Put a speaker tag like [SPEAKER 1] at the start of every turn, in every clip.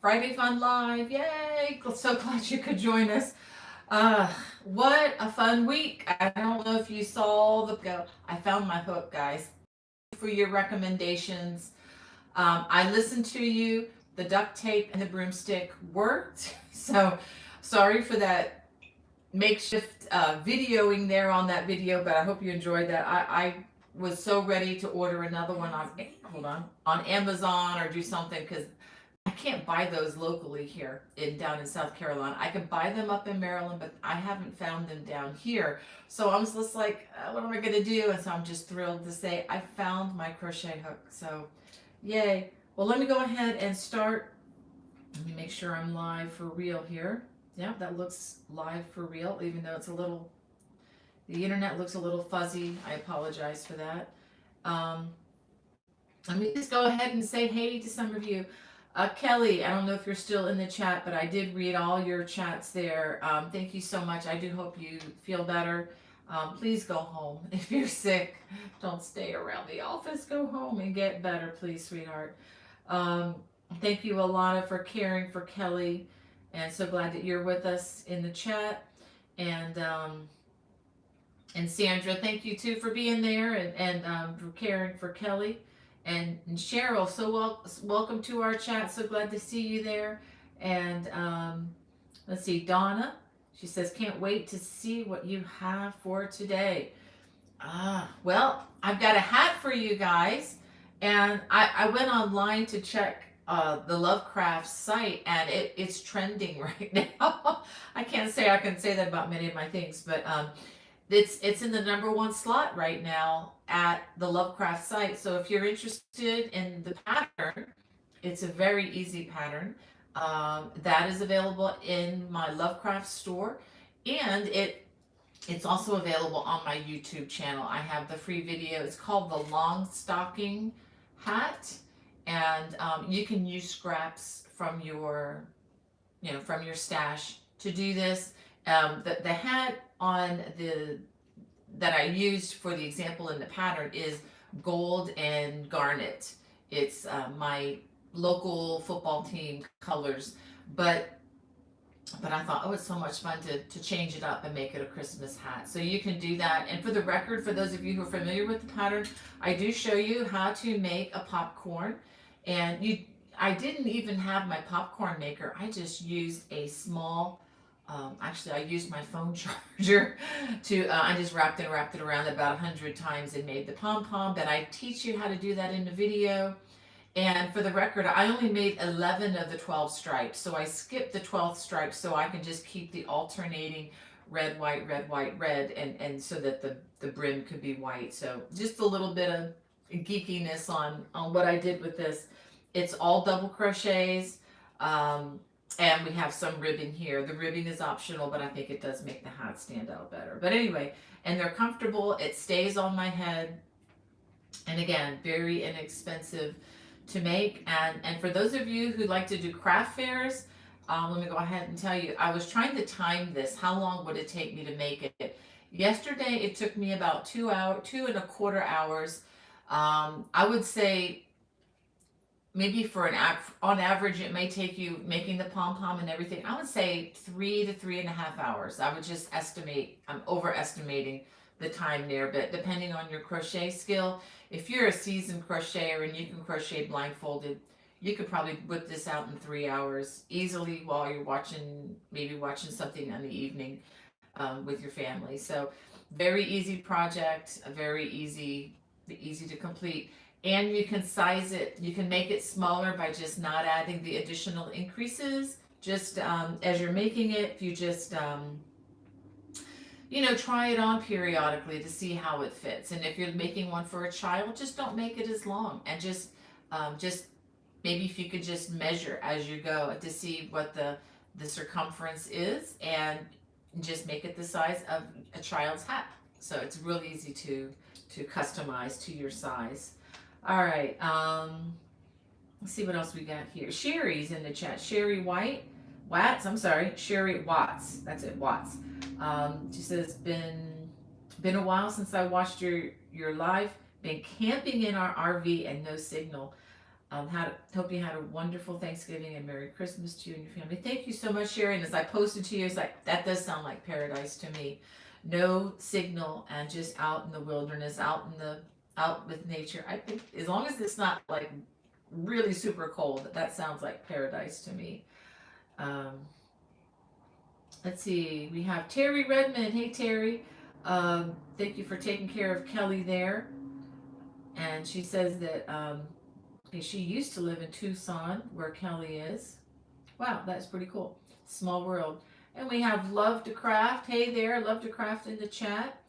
[SPEAKER 1] Friday Fun Live. Yay! So glad you could join us. Uh, what a fun week. I don't know if you saw the go. I found my hook, guys. For your recommendations. I listened to you. The duct tape and the broomstick worked. So sorry for that makeshift videoing there on that video, but I hope you enjoyed that. I was so ready to order another one on, hold on Amazon or do something because I can't buy those locally here in down in South Carolina. I could buy them up in Maryland, but I haven't found them down here. So I was just like, what am I gonna do? And so I'm just thrilled to say I found my crochet hook. So yay. Well, let me go ahead and start. Let me make sure I'm live for real here. Yeah, that looks live for real, even though it's a little, the internet looks a little fuzzy. I apologize for that. Um, Let me just go ahead and say hey to some of you. Kelly, I don't know if you're still in the chat, but I did read all your chats there. Thank you so much. I do hope you feel better. Please go home. If you're sick, don't stay around the office. Go home and get better, please, sweetheart. Um, Thank you, Alana, for caring for Kelly. And so glad that you're with us in the chat. And and Sandra, thank you too for being there and for caring for Kelly. And Cheryl, so welcome to our chat. So glad to see you there. And let's see, Donna, she says, can't wait to see what you have for today. Well, I've got a hat for you guys. And I went online to check the Lovecraft site, and it's trending right now. I can't say I can say that about many of my things, but it's in the number one slot right now at the Lovecraft site. So if you're interested in the pattern, it's a very easy pattern. That is available in my Lovecraft store, and it's also available on my YouTube channel. I have the free video. It's called the Long Stocking Hat, and you can use scraps from your, from your stash to do this. The hat on the that I used for the example in the pattern is gold and garnet. It's my local football team colors, but I thought, oh, it's so much fun to change it up and make it a Christmas hat. So you can do that. And for the record, for those of you who are familiar with the pattern, I do show you how to make a popcorn. And I didn't even have my popcorn maker. I just used a small, actually I used my phone charger to, I just wrapped it around about 100 times and made the pom-pom. But I teach you how to do that in the video. And for the record, I only made 11 of the 12 stripes. So I skipped the 12th stripe so I can just keep the alternating red, white, red, white, red, and so that the brim could be white. So just a little bit of geekiness on what I did with this. It's all double crochets. And we have some ribbing here. The ribbing is optional, but I think it does make the hat stand out better. But anyway, and they're comfortable. It stays on my head. And again, very inexpensive to make. And for those of you who like to do craft fairs, let me go ahead and tell you, I was trying to time this. How long would it take me to make it? Yesterday, it took me about 2.25 hours. I would say maybe on average, it may take you making the pom-pom and everything. I would say 3 to 3.5 hours. I would just estimate, I'm overestimating the time there, but depending on your crochet skill, if you're a seasoned crocheter and you can crochet blindfolded, you could probably whip this out in 3 hours easily while you're maybe watching something in the evening with your family. So very easy project, very easy to complete. And you can size it, you can make it smaller by just not adding the additional increases. Just as you're making it, if you just try it on periodically to see how it fits. And if you're making one for a child, just don't make it as long, and just maybe if you could just measure as you go to see what the circumference is, and just make it the size of a child's hat. So it's real easy to customize to your size. All right, let's see what else we got here. Sherry's in the chat. Sherry Sherry Watts. That's it, Watts. She says, been a while since I watched your live. Been camping in our RV and no signal. Hope you had a wonderful Thanksgiving and Merry Christmas to you and your family. Thank you so much, Sherry. And as I posted to you, it's like that does sound like paradise to me. No signal and just out in the wilderness, out with nature. I think as long as it's not like really super cold, that sounds like paradise to me. Um, let's see. We have Terry Redmond. Hey Terry. Thank you for taking care of Kelly there. And she says that okay, she used to live in Tucson, where Kelly is. Wow, that's pretty cool. Small world. And we have Love to Craft. Hey there, Love to Craft in the chat.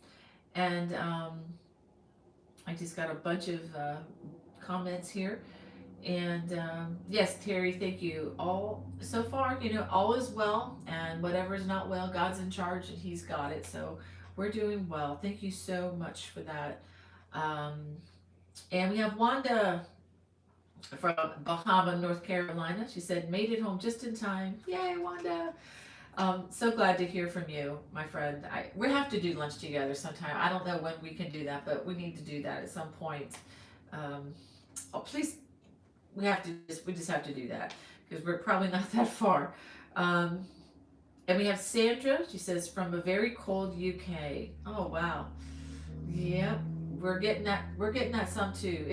[SPEAKER 1] And I just got a bunch of comments here. And yes, Terry, thank you. All so far, all is well, and whatever is not well, God's in charge and He's got it. So we're doing well. Thank you so much for that. Um, and we have Wanda from Bahama, North Carolina. She said, made it home just in time. Yay, Wanda. So glad to hear from you, my friend. We have to do lunch together sometime. I don't know when we can do that, but we need to do that at some point. Oh, please, we just have to do that because we're probably not that far. And we have Sandra. She says, from a very cold UK. Oh, wow. Yep, we're getting that. We're getting that some too.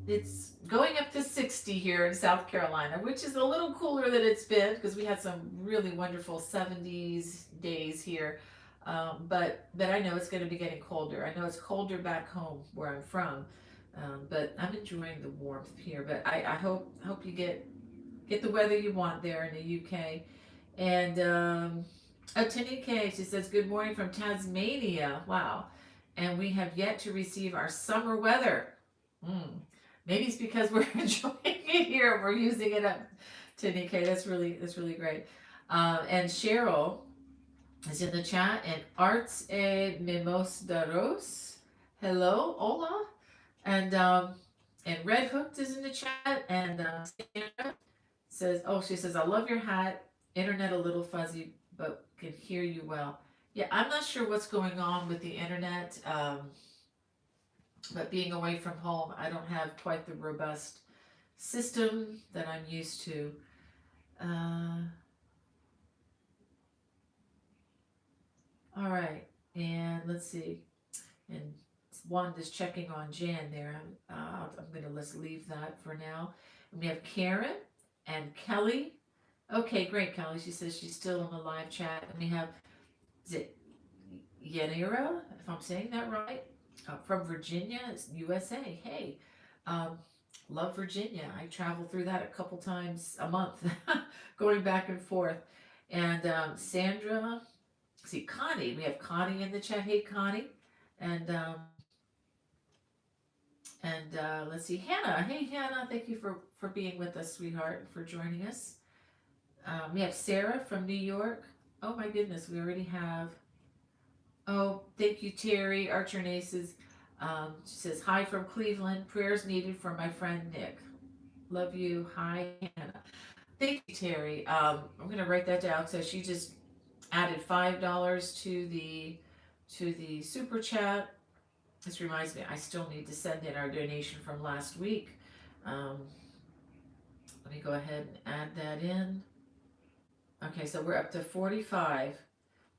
[SPEAKER 1] It's going up to 60 here in South Carolina, which is a little cooler than it's been because we had some really wonderful 70s days here. But I know it's going to be getting colder. I know it's colder back home where I'm from, but I'm enjoying the warmth here. But I hope you get the weather you want there in the UK. And Tanika, she says, good morning from Tasmania. Wow. And we have yet to receive our summer weather. Maybe it's because we're enjoying it here and we're using it up. Tanika, that's really great. And Cheryl is in the chat, and Arts e Mimos Daros. Hello, hola. And Red Hooked is in the chat, and Sandra says, oh, she says, I love your hat. Internet a little fuzzy, but can hear you well. Yeah, I'm not sure what's going on with the internet. But being away from home, I don't have quite the robust system that I'm used to. All right, and let's see. And Wanda's checking on Jan there. I'm going to let's leave that for now. And we have Karen and Kelly. Okay, great, Kelly. She says she's still in the live chat. And we have, is it Yanira, if I'm saying that right? From Virginia, USA. Hey, love Virginia. I travel through that a couple times a month, going back and forth. And Sandra, see Connie. We have Connie in the chat. Hey, Connie. And let's see, Hannah. Hey, Hannah. Thank you for being with us, sweetheart, and for joining us. We have Sarah from New York. Oh my goodness, we already have. Oh, thank you, Terry. Archer and Aces. She says, hi from Cleveland. Prayers needed for my friend Nick. Love you. Hi, Hannah. Thank you, Terry. I'm going to write that down. So she just added $5 to the super chat. This reminds me, I still need to send in our donation from last week. Let me go ahead and add that in. Okay, so we're up to 45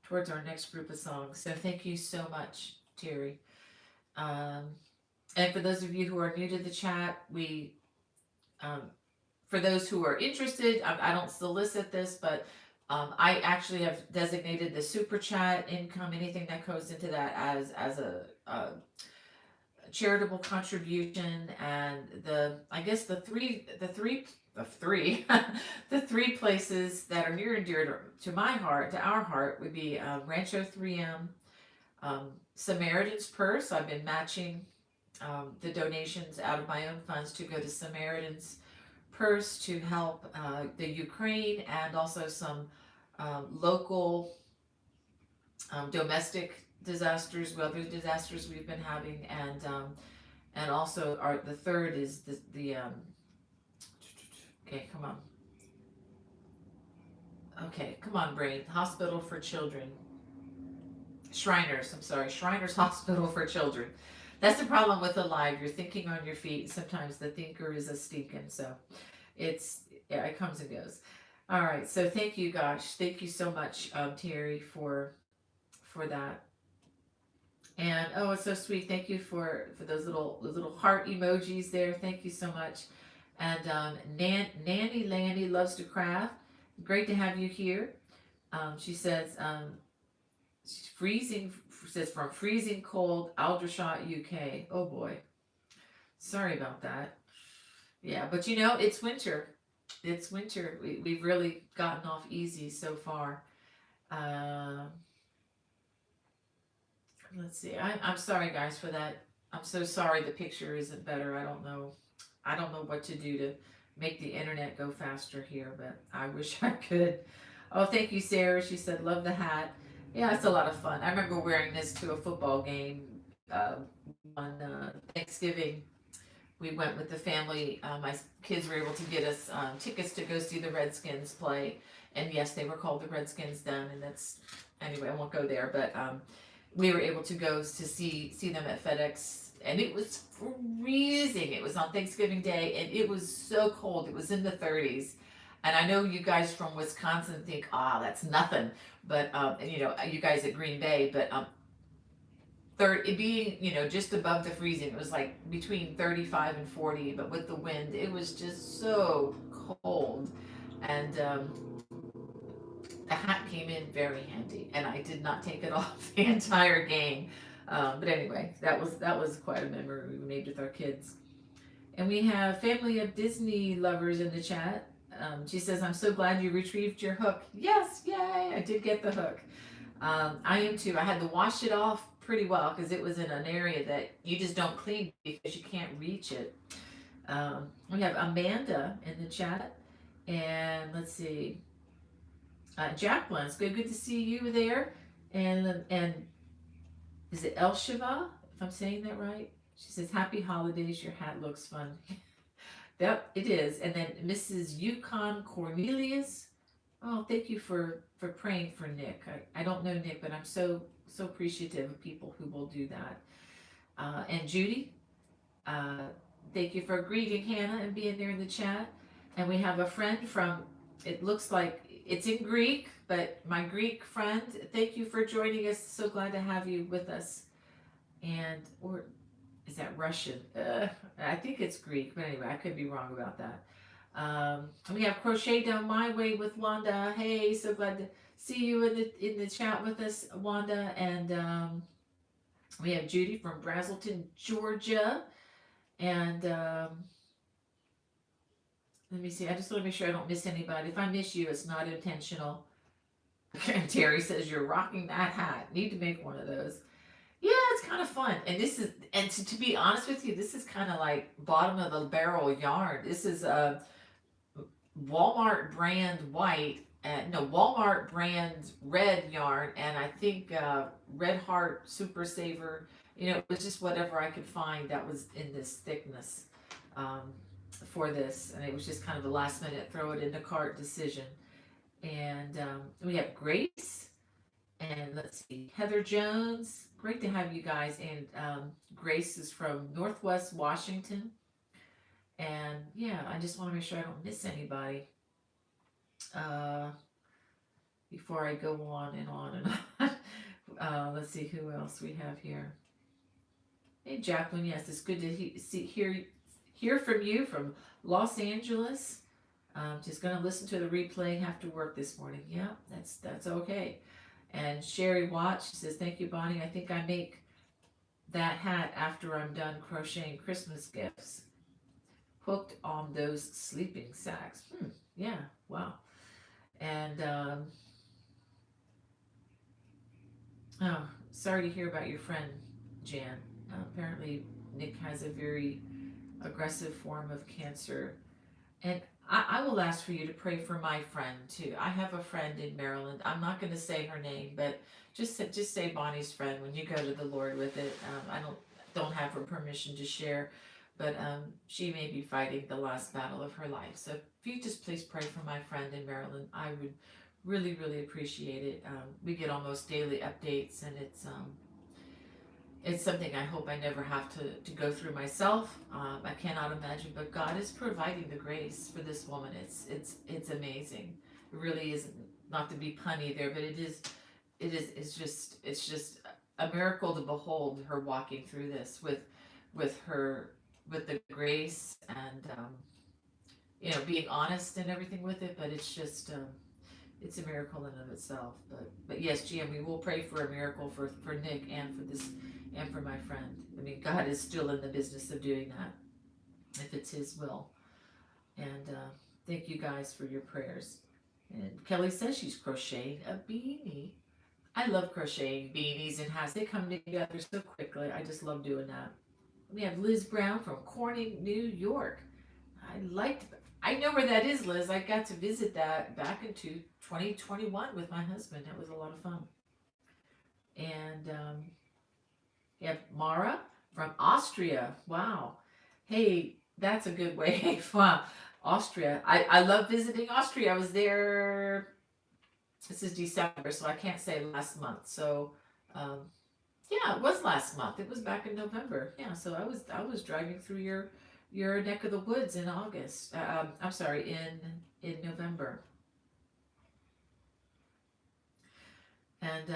[SPEAKER 1] towards our next group of songs. So thank you so much, Terry. And for those of you who are new to the chat, for those who are interested, I don't solicit this, but I actually have designated the super chat income, anything that goes into that as a charitable contribution, and the three places that are near and dear to my heart, to our heart, would be Rancho 3M, Samaritan's Purse. I've been matching the donations out of my own funds to go to Samaritan's Purse to help the Ukraine, and also some local domestic disasters, weather disasters we've been having, and also the third is the okay, come on. Okay, come on, brain. Hospital for Children. Shriners Hospital for Children. That's the problem with the live. You're thinking on your feet. Sometimes the thinker is a stinking. So it's, yeah, it comes and goes. All right. So thank you, gosh. Thank you so much, Terry, for that. And oh, it's so sweet. Thank you for those little heart emojis there. Thank you so much. And Nanny Lanny loves to craft. Great to have you here. She says she's freezing. Says from freezing cold Aldershot, UK. Oh boy, sorry about that. Yeah, but you know it's winter. It's winter. We've really gotten off easy so far. Uh, let's see. I'm sorry guys for that. I'm so sorry the picture isn't better. I don't know. I don't know what to do to make the internet go faster here, but I wish I could. Oh, thank you, Sarah. She said, love the hat. Yeah, it's a lot of fun. I remember wearing this to a football game uh, on Thanksgiving. We went with the family. My kids were able to get us tickets to go see the Redskins play. And yes, they were called the Redskins then. And that's, anyway, I won't go there. But we were able to go to see them at FedEx, and it was freezing. It was on Thanksgiving Day, and it was so cold. It was in the 30s, and I know you guys from Wisconsin think, that's nothing, but and, you know, you guys at Green Bay, but third it being, you know, just above the freezing, it was like between 35 and 40, but with the wind, it was just so cold, and the hat came in very handy, and I did not take it off the entire game. But anyway, that was quite a memory we made with our kids. And we have family of Disney lovers in the chat. She says, "I'm so glad you retrieved your hook." Yes, yay! I did get the hook. I am too. I had to wash it off pretty well because it was in an area that you just don't clean because you can't reach it. We have Amanda in the chat, and let's see, Jacqueline, it's good to see you there. And is it El Shiva, if I'm saying that right? She says, "Happy holidays. Your hat looks fun." Yep, it is. And then Mrs. Yukon Cornelius. Oh, thank you for praying for Nick. I don't know Nick, but I'm so appreciative of people who will do that. And Judy, uh, thank you for greeting Hannah and being there in the chat. And we have a friend from, it looks like it's in Greek, but my Greek friend, thank you for joining us. So glad to have you with us. And, or is that Russian? I think it's Greek, but anyway, I could be wrong about that. We have Crochet Down My Way with Wanda. Hey, so glad to see you in the chat with us, Wanda. And we have Judy from Brazelton, Georgia. And let me see. I just want to make sure I don't miss anybody. If I miss you, it's not intentional. And Terry says you're rocking that hat. Need to make one of those. Yeah, it's kind of fun. And this is, and to be honest with you, this is kind of like bottom of the barrel yarn. This is a Walmart brand white, no, Walmart brand red yarn, and I think Red Heart Super Saver. You know, it was just whatever I could find that was in this thickness um, for this, and it was just kind of a last minute throw it in the cart decision. And we have Grace, and let's see, Heather Jones. Great to have you guys. And Grace is from Northwest Washington. And yeah, I just want to make sure I don't miss anybody uh, before I go on and on and on. Let's see who else we have here. Hey, Jacqueline. Yes, it's good to hear from you from Los Angeles. Just gonna listen to the replay after work this morning. Yeah, that's okay. And Sherry Watch says, "Thank you, Bonnie. I think I make that hat after I'm done crocheting Christmas gifts. Hooked on those sleeping sacks." Yeah, wow. And oh, sorry to hear about your friend Jan. Apparently, Nick has a very aggressive form of cancer. And I will ask for you to pray for my friend too. I have a friend in Maryland. I'm not going to say her name, but just say Bonnie's friend when you go to the Lord with it. I don't have her permission to share, but she may be fighting the last battle of her life. So if you just please pray for my friend in Maryland, I would really appreciate it. We get almost daily updates, and It's something I hope I never have to go through myself. I cannot imagine, but God is providing the grace for this woman. It's amazing. It really is, not to be punny there, but it's just a miracle to behold her walking through this with her with the grace and being honest and everything with it. But it's a miracle in and of itself. But yes, GM, we will pray for a miracle for Nick and for this and for my friend. I mean, God is still in the business of doing that if it's His will. And thank you guys for your prayers. And Kelly says she's crocheting a beanie. I love crocheting beanies and hats. They come together so quickly. I just love doing that. We have Liz Brown from Corning, New York. I know where that is, Liz. I got to visit that back into 2021 with my husband. That was a lot of fun. And you have Mara from Austria. Wow. Hey, that's a good way. Wow. Austria. I love visiting Austria. I was there, this is December, so I can't say last month. So, yeah, it was last month. It was back in November. Yeah, so I was driving through your neck of the woods in August. I'm sorry, in November. And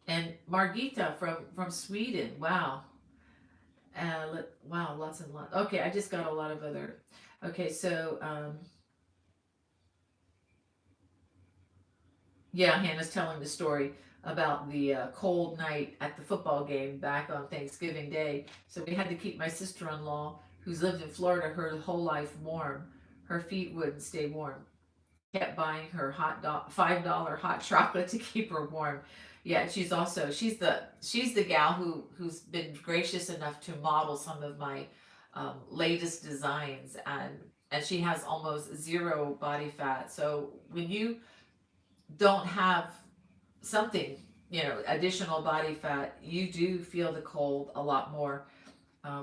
[SPEAKER 1] and Margita from Sweden. Wow. Wow, lots and lots. Okay, I just got a lot of other. Okay, so yeah, Hannah's telling the story about the cold night at the football game back on Thanksgiving Day. So we had to keep my sister-in-law, who's lived in Florida her whole life, warm. Her feet wouldn't stay warm. Kept buying her $5 hot chocolate to keep her warm. Yeah, she's the gal who's been gracious enough to model some of my latest designs, and she has almost zero body fat. So when you don't have something, additional body fat, you do feel the cold a lot more.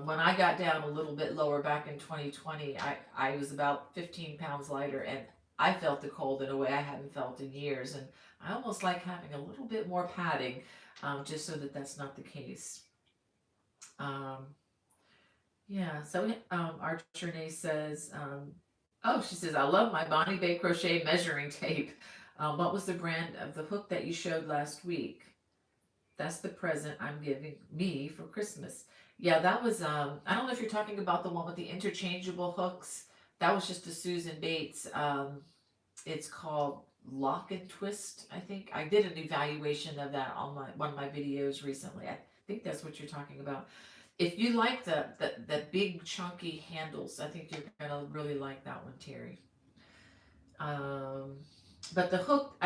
[SPEAKER 1] When I got down a little bit lower back in 2020, I was about 15 pounds lighter, and I felt the cold in a way I hadn't felt in years. And I almost like having a little bit more padding, just so that that's not the case. Um, yeah, so Archer says, oh, she says, I love my Bonnie Bay crochet measuring tape. What was the brand of the hook that you showed last week? That's the present I'm giving me for Christmas. Yeah, that was, I don't know if you're talking about the one with the interchangeable hooks. That was just a Susan Bates. It's called Lock and Twist, I think. I did an evaluation of that on one of my videos recently. I think that's what you're talking about. If you like the big chunky handles, I think you're gonna really like that one, Terry. Um, but the hook,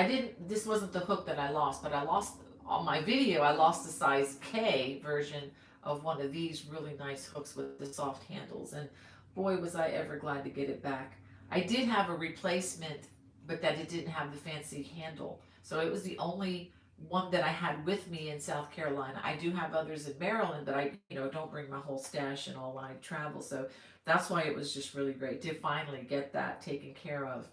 [SPEAKER 1] this wasn't the hook that I lost, but I lost on my video, I lost the size K version of one of these really nice hooks with the soft handles. And boy, was I ever glad to get it back. I did have a replacement, but that it didn't have the fancy handle. So it was the only one that I had with me in South Carolina. I do have others in Maryland, but I, don't bring my whole stash and all when I travel. So that's why it was just really great to finally get that taken care of.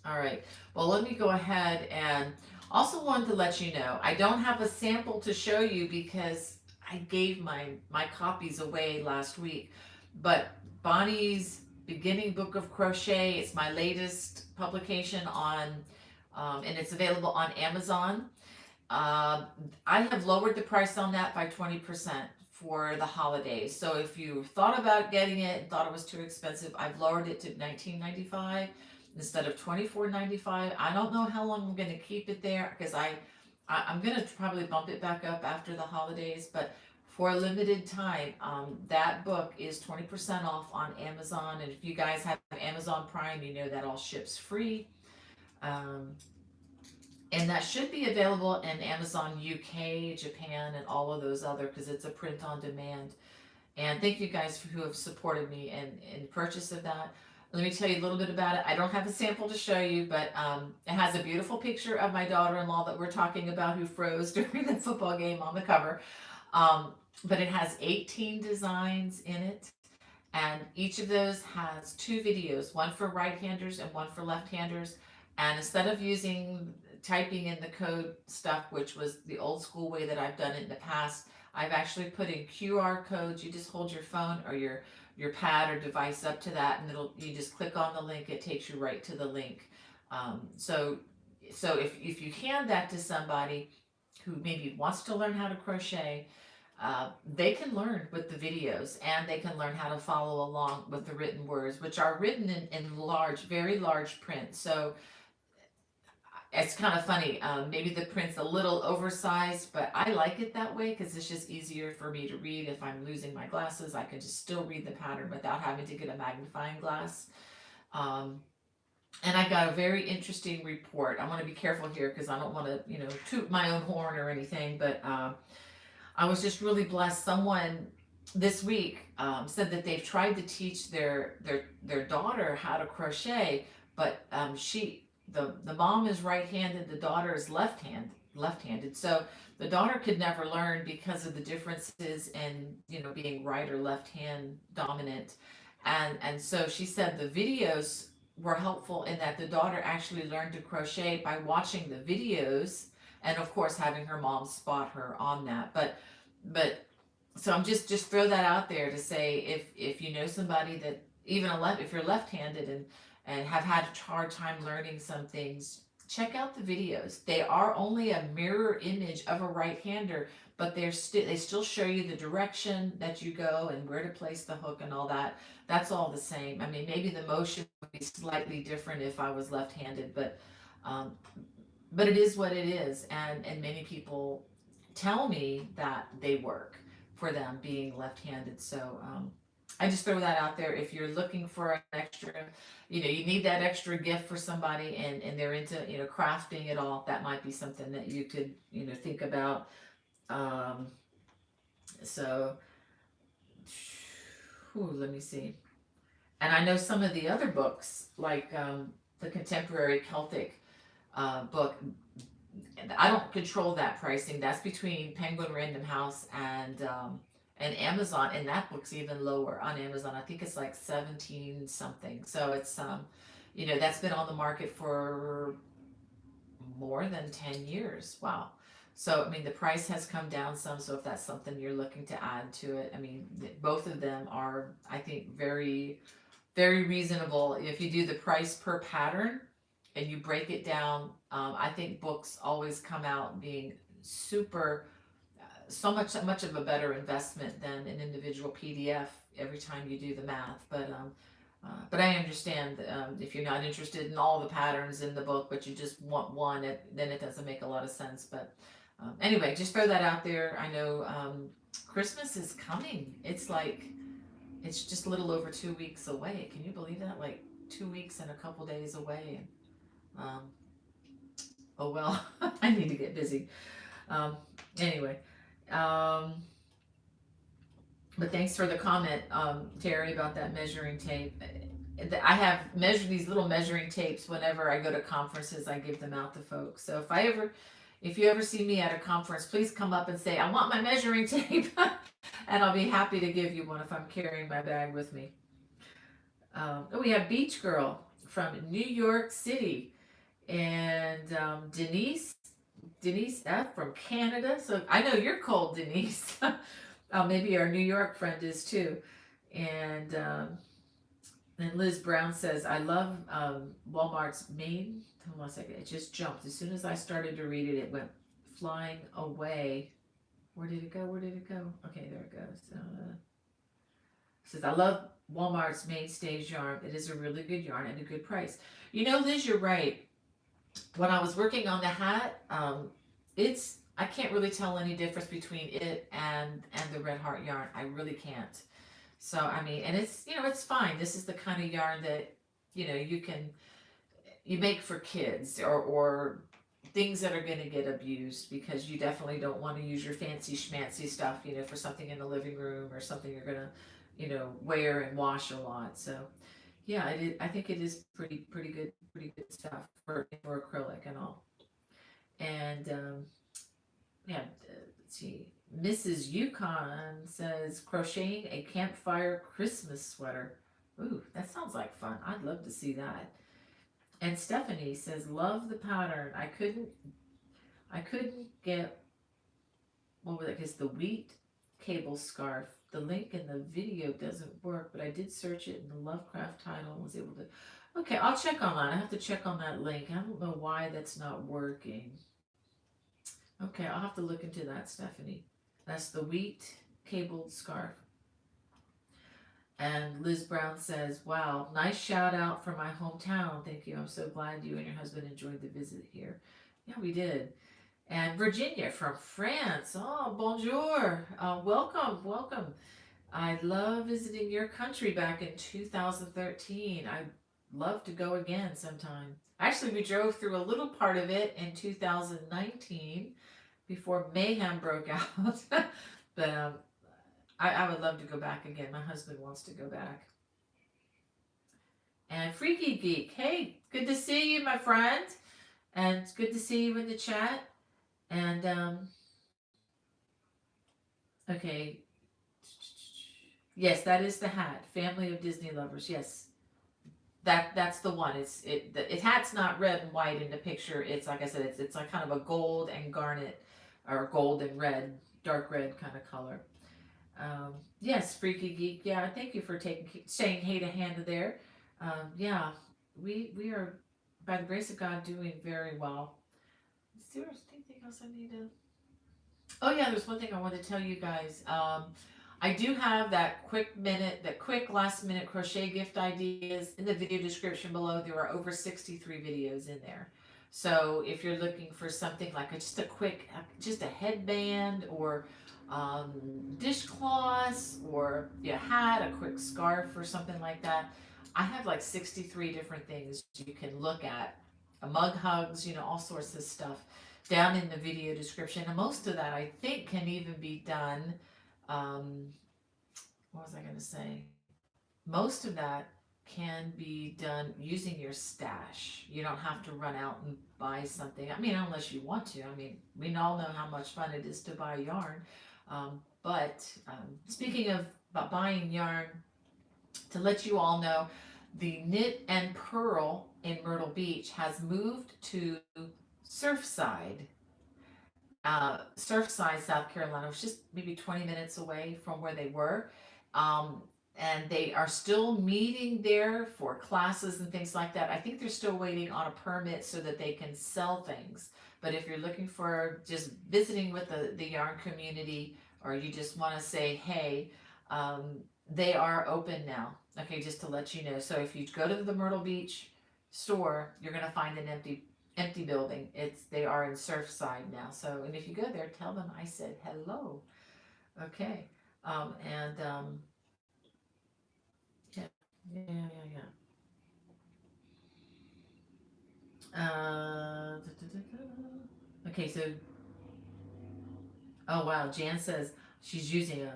[SPEAKER 1] All right, well, let me go ahead and also wanted to let you know, I don't have a sample to show you because I gave my copies away last week, but Bonnie's Beginning Book of Crochet, it's my latest publication and it's available on Amazon. I have lowered the price on that by 20% for the holidays. So if you thought about getting it and thought it was too expensive, I've lowered it to $19.95 instead of $24.95. I don't know how long I'm going to keep it there because I'm going to probably bump it back up after the holidays, but for a limited time, that book is 20% off on Amazon. And if you guys have Amazon Prime, that all ships free. And that should be available in Amazon UK, Japan, and all of those other, because it's a print on demand. And thank you guys who have supported me in purchase of that. Let me tell you a little bit about it. I don't have a sample to show you, but it has a beautiful picture of my daughter-in-law that we're talking about who froze during the football game on the cover. But it has 18 designs in it, and each of those has 2 videos, one for right-handers and one for left-handers. And instead of using typing in the code stuff, which was the old school way that I've done it in the past, I've actually put in QR codes. You just hold your phone or your pad or device up to that, and you just click on the link. It takes you right to the link. So if you hand that to somebody who maybe wants to learn how to crochet, they can learn with the videos, and they can learn how to follow along with the written words, which are written in large, very large print. So it's kind of funny. Maybe the print's a little oversized, but I like it that way because it's just easier for me to read. If I'm losing my glasses, I can just still read the pattern without having to get a magnifying glass. Um, and I got a very interesting report. I want to be careful here because I don't want to, toot my own horn or anything, but I was just really blessed. Someone this week said that they've tried to teach their daughter how to crochet, but the mom is right-handed, the daughter is left-handed. So the daughter could never learn because of the differences in being right or left hand dominant, and so she said the videos were helpful in that the daughter actually learned to crochet by watching the videos, and of course having her mom spot her on that. But so I'm just throw that out there to say, if you know somebody that even if you're left-handed and have had a hard time learning some things, check out the videos. They are only a mirror image of a right-hander, but they still show you the direction that you go and where to place the hook and all that. That's all the same. I mean, maybe the motion would be slightly different if I was left-handed, um, but it is what it is, and many people tell me that they work for them being left-handed. So I just throw that out there. If you're looking for an extra, you need that extra gift for somebody, and they're into crafting at all, that might be something that you could think about. Um, so let me see. And I know some of the other books, like the contemporary Celtic book, I don't control that pricing. That's between Penguin Random House and Amazon, and that book's even lower on Amazon. I think it's like 17 something. So it's that's been on the market for more than 10 years. Wow. So I mean the price has come down some, so if that's something you're looking to add to it, I mean both of them are, I think, very very reasonable. If you do the price per pattern and you break it down, I think books always come out being super, so much of a better investment than an individual PDF every time you do the math. But I understand if you're not interested in all the patterns in the book, but you just want one, then it doesn't make a lot of sense. But anyway, just throw that out there. I know Christmas is coming. It's just a little over 2 weeks away. Can you believe that? Like 2 weeks and a couple days away. Um, oh well, I need to get busy. Um, anyway, um, but thanks for the comment, Terry, about that measuring tape. I have measured these little measuring tapes whenever I go to conferences. I give them out to folks. So if you ever see me at a conference, please come up and say, I want my measuring tape. And I'll be happy to give you one if I'm carrying my bag with me. We have Beach Girl from New York City, and Denise F from Canada. So I know you're cold, Denise. Maybe our New York friend is too. And Liz Brown says, I love Walmart's Maine. Hold on a second. It just jumped. As soon as I started to read it, it went flying away. Where did it go? Okay, there it goes. Says, I love Walmart's Mainstays yarn. It is a really good yarn and a good price. Liz, you're right. When I was working on the hat, I can't really tell any difference between it and the Red Heart yarn. I really can't. So I mean, and it's fine. This is the kind of yarn that you make for kids or things that are going to get abused, because you definitely don't want to use your fancy schmancy stuff, for something in the living room or something you're going to, wear and wash a lot. So yeah, I think it is pretty good stuff for acrylic and all. And yeah, let's see. Mrs. Yukon says, crocheting a campfire Christmas sweater. Ooh, that sounds like fun. I'd love to see that. And Stephanie says, love the pattern. I couldn't get, what was it? I guess the wheat cable scarf. The link in the video doesn't work, but I did search it in the Lovecraft title and was able to. Okay, I'll check on that. I have to check on that link. I don't know why that's not working. Okay, I'll have to look into that, Stephanie. That's the wheat cabled scarf. And Liz Brown says, wow, nice shout out from my hometown. Thank you. I'm so glad you and your husband enjoyed the visit here. Yeah, we did. And Virginia from France. Oh, bonjour. Welcome, welcome. I love visiting your country back in 2013. I'd love to go again sometime. Actually, we drove through a little part of it in 2019 before mayhem broke out. But I would love to go back again. My husband wants to go back. And Freaky Geek, hey, good to see you, my friend. And it's good to see you in the chat. And okay, yes, that is the hat. Family of Disney lovers. Yes, that's the one. Its hat's not red and white in the picture. It's like I said, it's like kind of a gold and garnet, or gold and red, dark red kind of color. Yes, Freaky Geek. Yeah, thank you for saying hey to Hannah there. Yeah, we are, by the grace of God, doing very well. Is there anything else I need to? Oh yeah, there's one thing I want to tell you guys. I do have that quick last minute crochet gift ideas in the video description below. There are over 63 videos in there. So if you're looking for something like just a quick, just a headband, or dishcloths, or a hat, a quick scarf, or something like that, I have like 63 different things you can look at. Mug hugs, all sorts of stuff down in the video description. And most of that I think can even be done. What was I going to say? Most of that can be done using your stash. You don't have to run out and buy something. I mean, unless you want to. I mean, we all know how much fun it is to buy yarn. But speaking of about buying yarn, to let you all know, the Knit and Purl in Myrtle Beach has moved to Surfside. Surfside, South Carolina. It was just maybe 20 minutes away from where they were. And they are still meeting there for classes and things like that. I think they're still waiting on a permit so that they can sell things. But if you're looking for just visiting with the yarn community, or you just want to say hey, they are open now. Okay, just to let you know. So if you go to the Myrtle Beach store, you're going to find an empty building. They are in Surfside now. So, and if you go there, tell them I said hello. Okay. Yeah. Okay, so, oh wow, Jan says she's using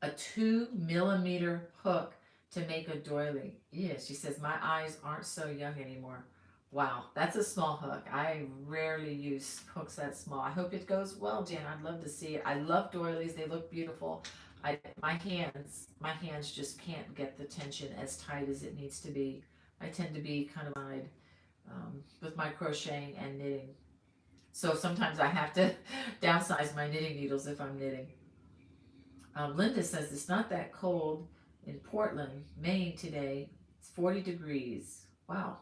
[SPEAKER 1] a 2mm hook to make a doily. Yeah, she says my eyes aren't so young anymore. Wow, that's a small hook. I rarely use hooks that small. I hope it goes well, Jan. I'd love to see it. I love doilies. They look beautiful. My hands just can't get the tension as tight as it needs to be. I tend to be kind of wide with my crocheting and knitting. So sometimes I have to downsize my knitting needles if I'm knitting. Linda says it's not that cold in Portland, Maine today. It's 40 degrees. Wow.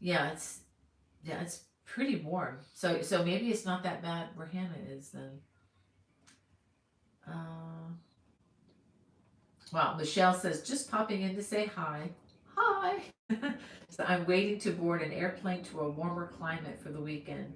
[SPEAKER 1] Yeah, it's pretty warm. So maybe it's not that bad where Hannah is then. Wow, Michelle says just popping in to say hi. Hi. So I'm waiting to board an airplane to a warmer climate for the weekend.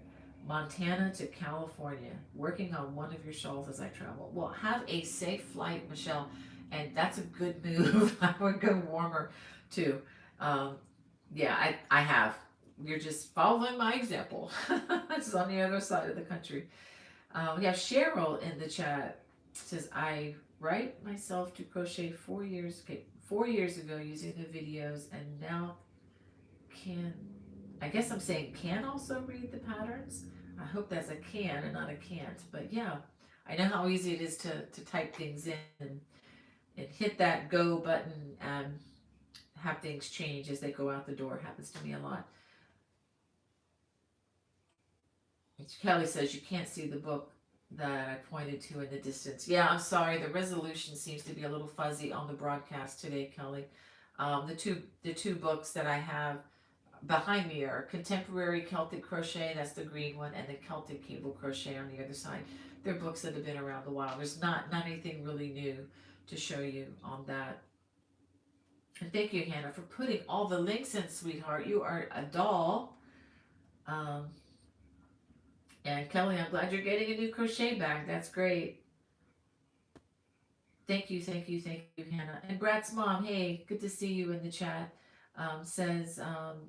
[SPEAKER 1] Montana to California, working on one of your shawls as I travel. Well, have a safe flight, Michelle, and that's a good move. I would go warmer too. Yeah, I have. You're just following my example. It's on the other side of the country. We have Cheryl in the chat. Says I write myself to crochet 4 years ago using the videos, and now I guess I'm saying can also read the patterns. I hope that's a can and not a can't. But yeah, I know how easy it is to type things in and hit that go button and have things change as they go out the door. It happens to me a lot. Kelly says you can't see the book that I pointed to in the distance. Yeah, I'm sorry. The resolution seems to be a little fuzzy on the broadcast today, Kelly. The two books that I have behind me are Contemporary Celtic Crochet, that's the green one, and the Celtic Cable Crochet on the other side. They're books that have been around a while. There's not anything really new to show you on that. And thank you, Hannah, for putting all the links in, sweetheart. You are a doll. Um, and Kelly, I'm glad you're getting a new crochet bag. That's great. Thank you, thank you, thank you, Hannah. And Brad's mom, hey, good to see you in the chat. Says,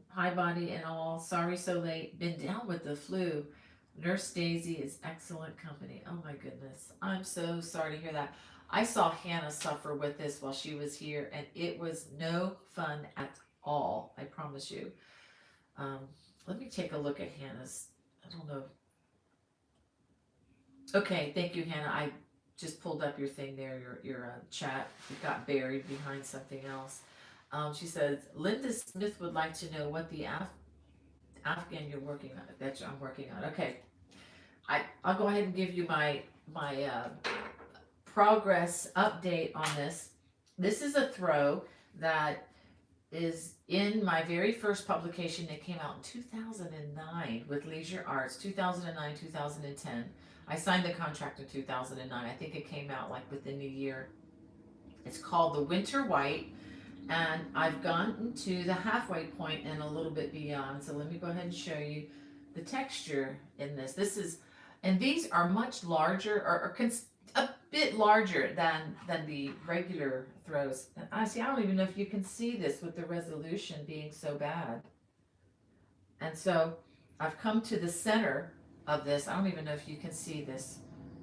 [SPEAKER 1] hi, body and all. Sorry so late. Been down with the flu. Nurse Daisy is excellent company. Oh my goodness. I'm so sorry to hear that. I saw Hannah suffer with this while she was here, and it was no fun at all. I promise you. Um, Let me take a look at Hannah's. I don't know. Okay, thank you, Hannah. I just pulled up your thing there, your chat. It got buried behind something else. She says, Linda Smith would like to know what the Afghan you're working on. That I'm working on. Okay, I'll go ahead and give you my progress update on this. This is a throw that is in my very first publication that came out in 2009 with Leisure Arts, 2009, 2010. I signed the contract in 2009. I think it came out like within a year. It's called The Winter White, and I've gotten to the halfway point and a little bit beyond. So let me go ahead and show you the texture in this. And these are much larger, or a bit larger than the regular throws. And honestly, I don't even know if you can see this with the resolution being so bad. And so I've come to the center of this. I don't even know if you can see this.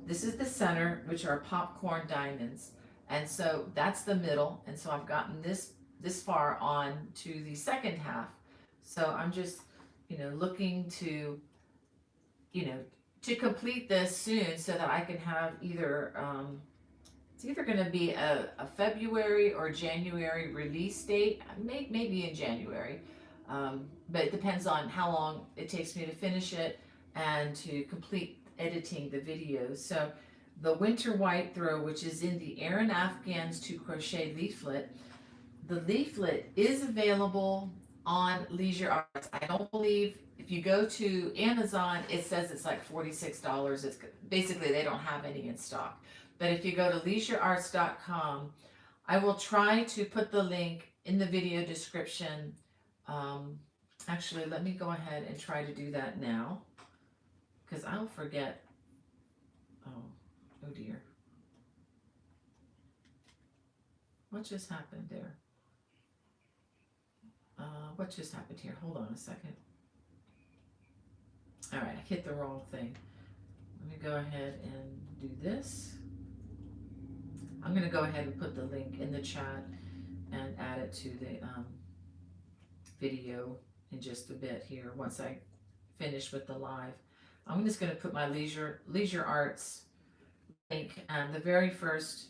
[SPEAKER 1] This is the center, which are popcorn diamonds. And so that's the middle. And so I've gotten this far on to the second half. So I'm just, looking to, to complete this soon so that I can have either, it's either going to be a February or January release date, maybe in January. But it depends on how long it takes me to finish it and to complete editing the videos. So the Winter White throw, which is in the Erin Afghans to Crochet leaflet, the leaflet is available on Leisure Arts. I don't believe if you go to Amazon, it says it's like $46. It's basically they don't have any in stock. But if you go to leisurearts.com, I will try to put the link in the video description. Actually, let me go ahead and try to do that now, because I'll forget. Oh dear. What just happened there? What just happened here? Hold on a second. All right, I hit the wrong thing. Let me go ahead and do this. I'm going to go ahead and put the link in the chat and add it to the video in just a bit here once I finish with the live. I'm just going to put my Leisure Arts link, and the very first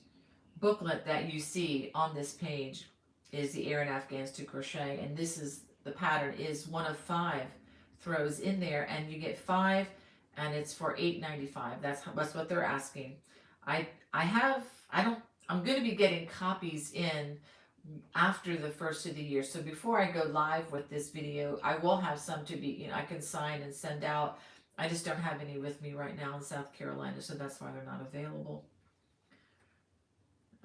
[SPEAKER 1] booklet that you see on this page is the Erin Afghans to Crochet, and this is the pattern is one of 5 throws in there, and you get 5, and it's for $8.95. That's what they're asking. I'm going to be getting copies in after the first of the year. So before I go live with this video, I will have some to be, I can sign and send out. I just don't have any with me right now in South Carolina, so that's why they're not available.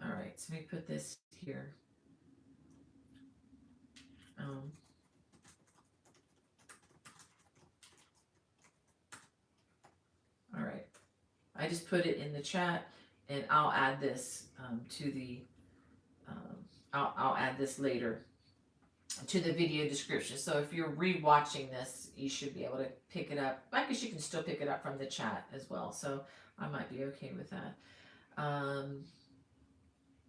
[SPEAKER 1] All right, so let me put this here. All right, I just put it in the chat, and I'll add this to the, I'll add this later to the video description. So if you're re-watching this, you should be able to pick it up. I guess you can still pick it up from the chat as well, so I might be okay with that.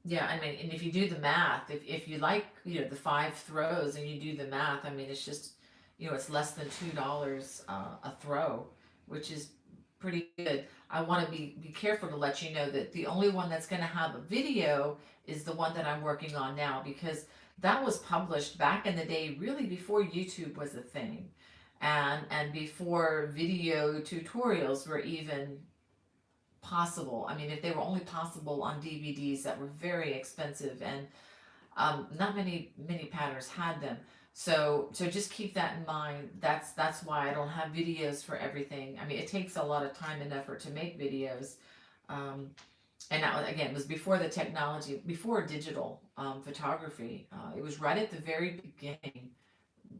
[SPEAKER 1] Yeah, I mean, and if you do the math, if you like, the 5 throws and you do the math, I mean, it's just, it's less than $2 a throw, which is pretty good. I want to be careful to let you know that the only one that's going to have a video is the one that I'm working on now, because That was published back in the day, really before YouTube was a thing, and before video tutorials were even possible. I mean, if they were only possible on DVDs that were very expensive, and not many patterns had them. So just keep that in mind. That's why I don't have videos for everything. I mean, it takes a lot of time and effort to make videos. Um, and that was, again, it was before the technology, before digital photography. It was right at the very beginning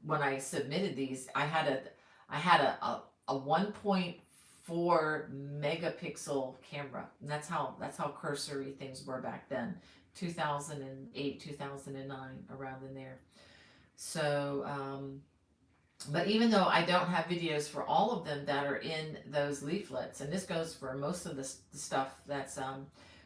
[SPEAKER 1] when I submitted these. I had a 1.4 megapixel camera, and that's how cursory things were back then. 2008, 2009, around in there. So, but even though I don't have videos for all of them that are in those leaflets, and this goes for most of the stuff that's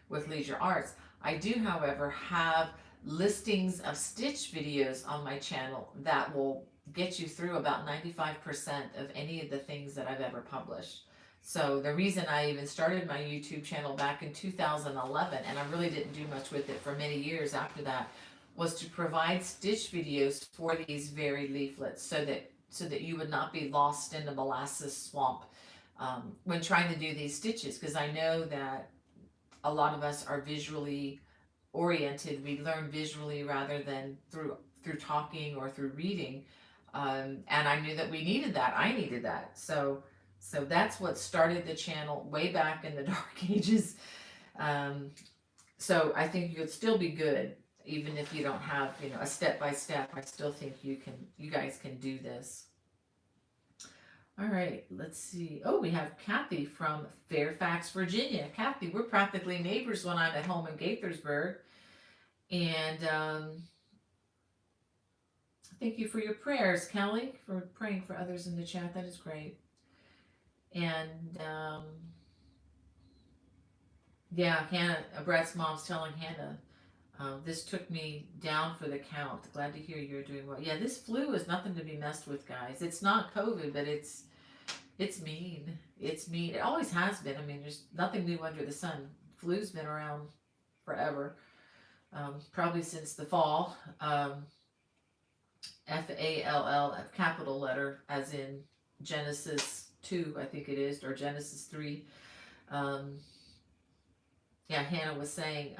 [SPEAKER 1] with Leisure Arts, I do, however, have listings of stitch videos on my channel that will get you through about 95% of any of the things that I've ever published. So the reason I even started my YouTube channel back in 2011, and I really didn't do much with it for many years after that, was to provide stitch videos for these very leaflets, so that you would not be lost in the molasses swamp when trying to do these stitches, because I know that a lot of us are visually oriented. We learn visually rather than through talking or through reading, and I knew that we needed that. I needed that. So that's what started the channel way back in the dark ages. Um, so I think you'd still be good even if you don't have, a step by step. I still think you guys can do this. All right, let's see. Oh, we have Kathy from Fairfax, Virginia. Kathy, we're practically neighbors when I'm at home in Gaithersburg. And thank you for your prayers, Kelly, for praying for others in the chat. That is great. And yeah, Hannah, Brett's mom's telling Hannah, this took me down for the count. Glad to hear you're doing well. Yeah, this flu is nothing to be messed with, guys. It's not COVID, but it's mean. It's mean. It always has been. I mean, there's nothing new under the sun. Flu's been around forever, probably since the fall. FALL, a capital letter, as in Genesis 2, I think it is, or Genesis 3. Yeah, Hannah was saying,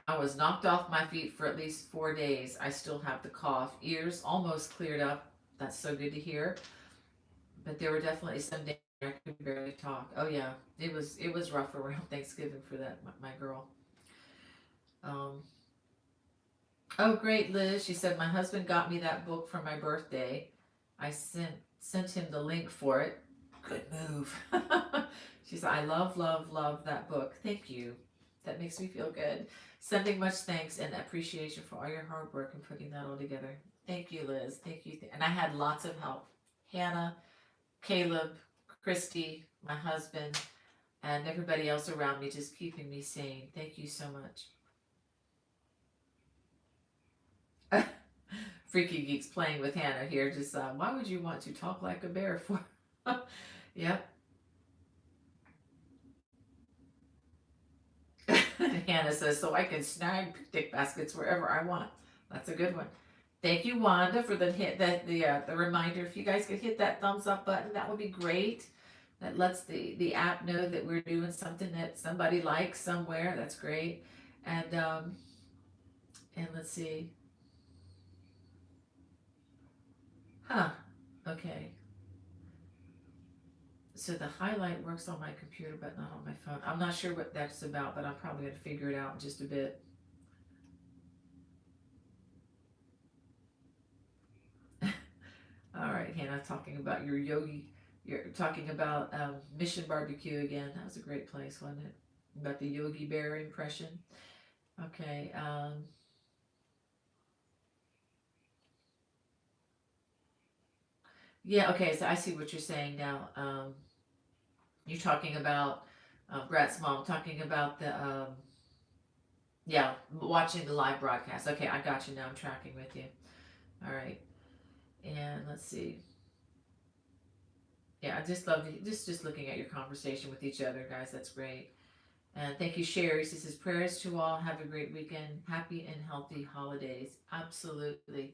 [SPEAKER 1] I was knocked off my feet for at least 4 days. I still have the cough. Ears almost cleared up. That's so good to hear. But there were definitely some days I could barely talk. Oh yeah, it was rough around Thanksgiving for that, my girl. Um, oh great, Liz. She said my husband got me that book for my birthday. I sent him the link for it. Good move. She said I love that book. Thank you. That makes me feel good. Sending much thanks and appreciation for all your hard work in putting that all together. Thank you, Liz. Thank you. And I had lots of help. Hannah, Caleb, Christy, my husband, and everybody else around me just keeping me sane. Thank you so much. Freaky Geeks playing with Hannah here. Just why would you want to talk like a bear for? Yep. Hannah says, so I can snag picnic baskets wherever I want. That's a good one. Thank you, Wanda, for the reminder. If you guys could hit that thumbs up button, that would be great. That lets the app know that we're doing something that somebody likes somewhere. That's great. And let's see. Huh. Okay. So the highlight works on my computer, but not on my phone. I'm not sure what that's about, but I'm probably gonna figure it out in just a bit. All right, Hannah, talking about your yogi. You're talking about Mission Barbecue again. That was a great place, wasn't it? About the Yogi Bear impression. Okay. Yeah. Okay. So I see what you're saying now. You're talking about Brat's mom talking about the yeah, watching the live broadcast. Okay, I got you now. I'm tracking with you. All right. And let's see. Yeah, I just love just looking at your conversation with each other, guys. That's great. And thank you, Sherry. She says, prayers to all. Have a great weekend. Happy and healthy holidays. Absolutely.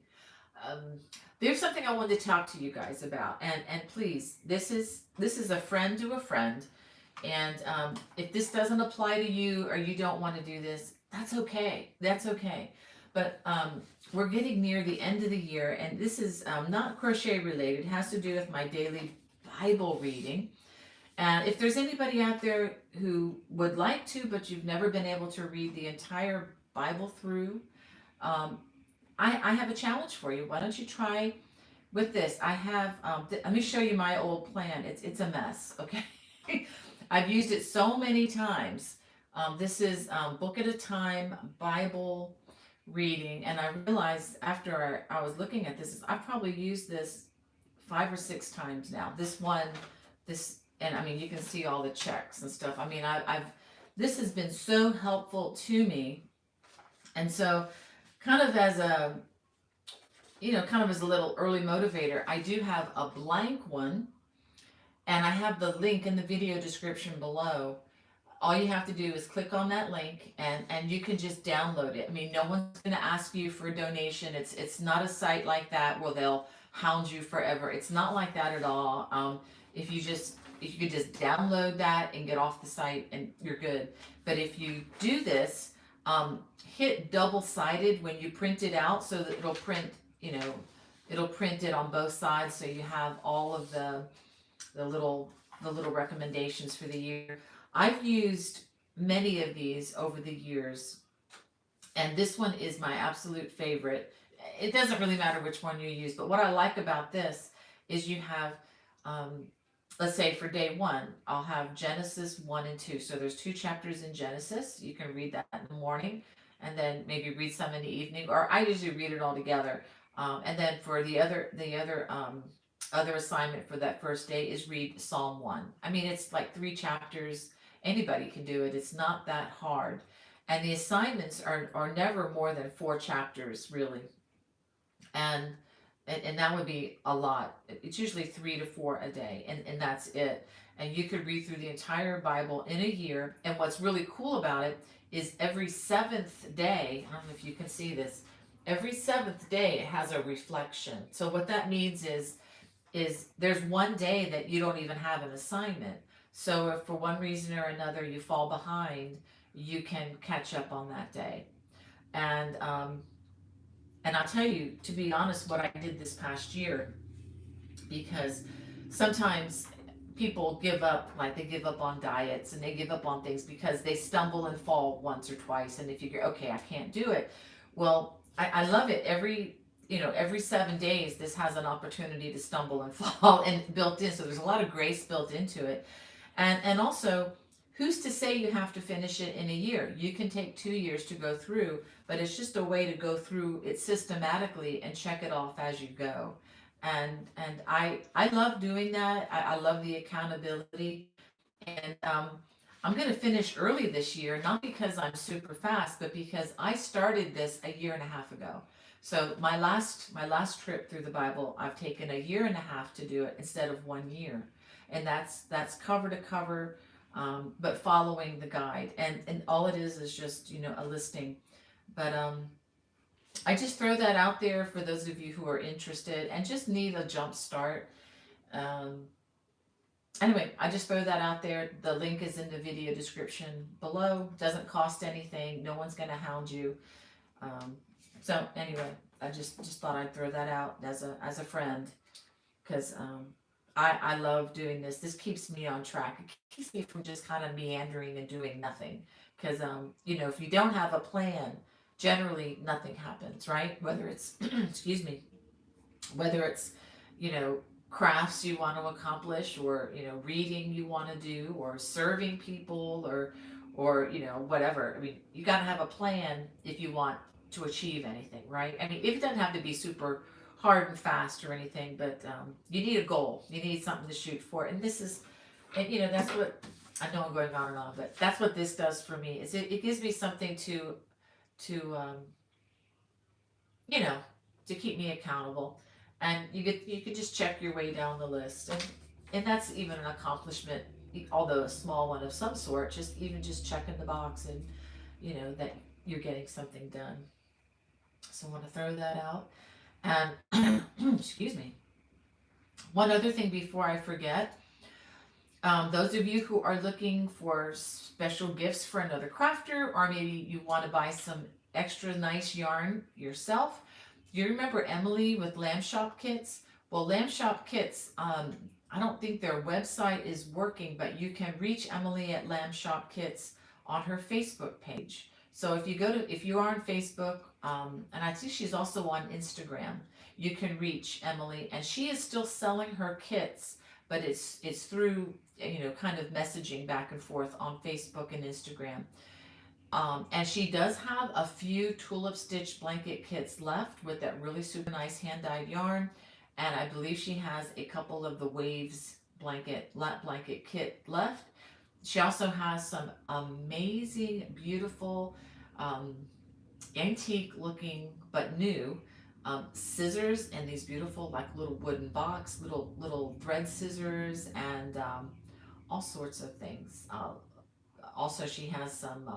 [SPEAKER 1] Um, there's something I wanted to talk to you guys about. And please, this is a friend to a friend. And if this doesn't apply to you or you don't want to do this, that's okay. That's okay. But we're getting near the end of the year, and this is not crochet related. It has to do with my daily Bible reading. And if there's anybody out there who would like to, but you've never been able to read the entire Bible through, um, I have a challenge for you. Why don't you try with this? I have, let me show you my old plan. It's a mess, okay? I've used it so many times. This is book at a time Bible reading, and I realized after I was looking at this, I've probably used this 5 or 6 times now. This one, this, and I mean, you can see all the checks and stuff. I mean, I've this has been so helpful to me, and so kind of as a kind of as a little early motivator, I do have a blank one, and I have the link in the video description below. All you have to do is click on that link, and you can just download it. I mean, no one's going to ask you for a donation. It's not a site like that where they'll hound you forever. It's not like that at all. If you could just download that and get off the site, and you're good. But if you do this, hit double sided when you print it out, so that it'll print it on both sides, so you have all of the little the little recommendations for the year. I've used many of these over the years, and this one is my absolute favorite. It doesn't really matter which one you use, but what I like about this is you have, um, let's say for day one, I'll have Genesis 1 and 2. So there's 2 chapters in Genesis. You can read that in the morning and then maybe read some in the evening, or I usually read it all together. And then for other assignment for that first day is read Psalm 1. I mean, it's like 3 chapters. Anybody can do it. It's not that hard. And the assignments are never more than 4 chapters, really. And and that would be a lot. It's usually 3 to 4 a day, and that's it. And you could read through the entire Bible in a year. And what's really cool about it is every seventh day, I don't know if you can see this, every seventh day it has a reflection. So what that means is there's one day that you don't even have an assignment. So if for one reason or another you fall behind, you can catch up on that day. And and I'll tell you, to be honest, what I did this past year, because sometimes people give up, like they give up on diets and they give up on things because they stumble and fall once or twice, and they figure, okay, I can't do it. Well, I love it. Every 7 days, this has an opportunity to stumble and fall and built in. So there's a lot of grace built into it. And also, who's to say you have to finish it in a year? You can take 2 years to go through, but it's just a way to go through it systematically and check it off as you go. And I love doing that. I love the accountability. And I'm going to finish early this year, not because I'm super fast, but because I started this a year and a half ago. So my last trip through the Bible, I've taken a year and a half to do it instead of 1 year, and that's cover to cover, but following the guide, and all it is just a listing. But I just throw that out there for those of you who are interested and just need a jump start. Um, Anyway, I just throw that out there. The link is in the video description below. Doesn't cost anything. No one's gonna hound you. Um, so anyway, I just thought I'd throw that out as a friend, because I love doing this. This keeps me on track. It keeps me from just kind of meandering and doing nothing. Because if you don't have a plan, generally nothing happens, right? Whether it's excuse me, whether it's you know crafts you want to accomplish, or reading you want to do, or serving people, or whatever. I mean, you got to have a plan if you want to achieve anything, right? I mean, it doesn't have to be super hard and fast or anything, but you need a goal. You need something to shoot for. And this is, and that's what, I know I'm going on and on, but that's what this does for me. Is it gives me something to you know, to keep me accountable. And you could just check your way down the list, and that's even an accomplishment, although a small one of some sort, just even just checking the box and, that you're getting something done. So I want to throw that out. And excuse me. One other thing before I forget, those of you who are looking for special gifts for another crafter, or maybe you want to buy some extra nice yarn yourself, you remember Emily with Lamb Shop Kits? Well, Lamb Shop Kits, I don't think their website is working, but you can reach Emily at Lamb Shop Kits on her Facebook page. So if you are on Facebook, and I think she's also on Instagram, you can reach Emily, and she is still selling her kits, but it's through, kind of messaging back and forth on Facebook and Instagram. And she does have a few tulip stitch blanket kits left with that really super nice hand dyed yarn. And I believe she has a couple of the waves lap blanket kit left. She also has some amazing, beautiful, um, antique looking but new scissors, and these beautiful like little wooden box, little thread scissors, and all sorts of things. Also, she has some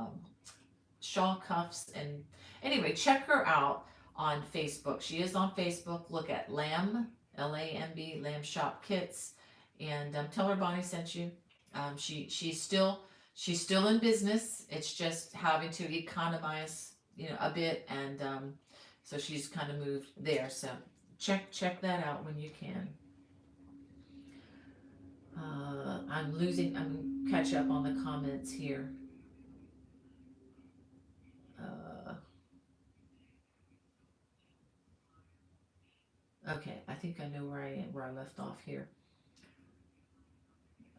[SPEAKER 1] shawl cuffs, and anyway, check her out on Facebook. She is on Facebook. Look at Lamb, Lamb, Lamb Shop Kits, and tell her Bonnie sent you. She's still in business. It's just having to economize, a bit, and so she's kind of moved there. So check that out when you can. I'm catch up on the comments here. Okay, I think I know where I left off here.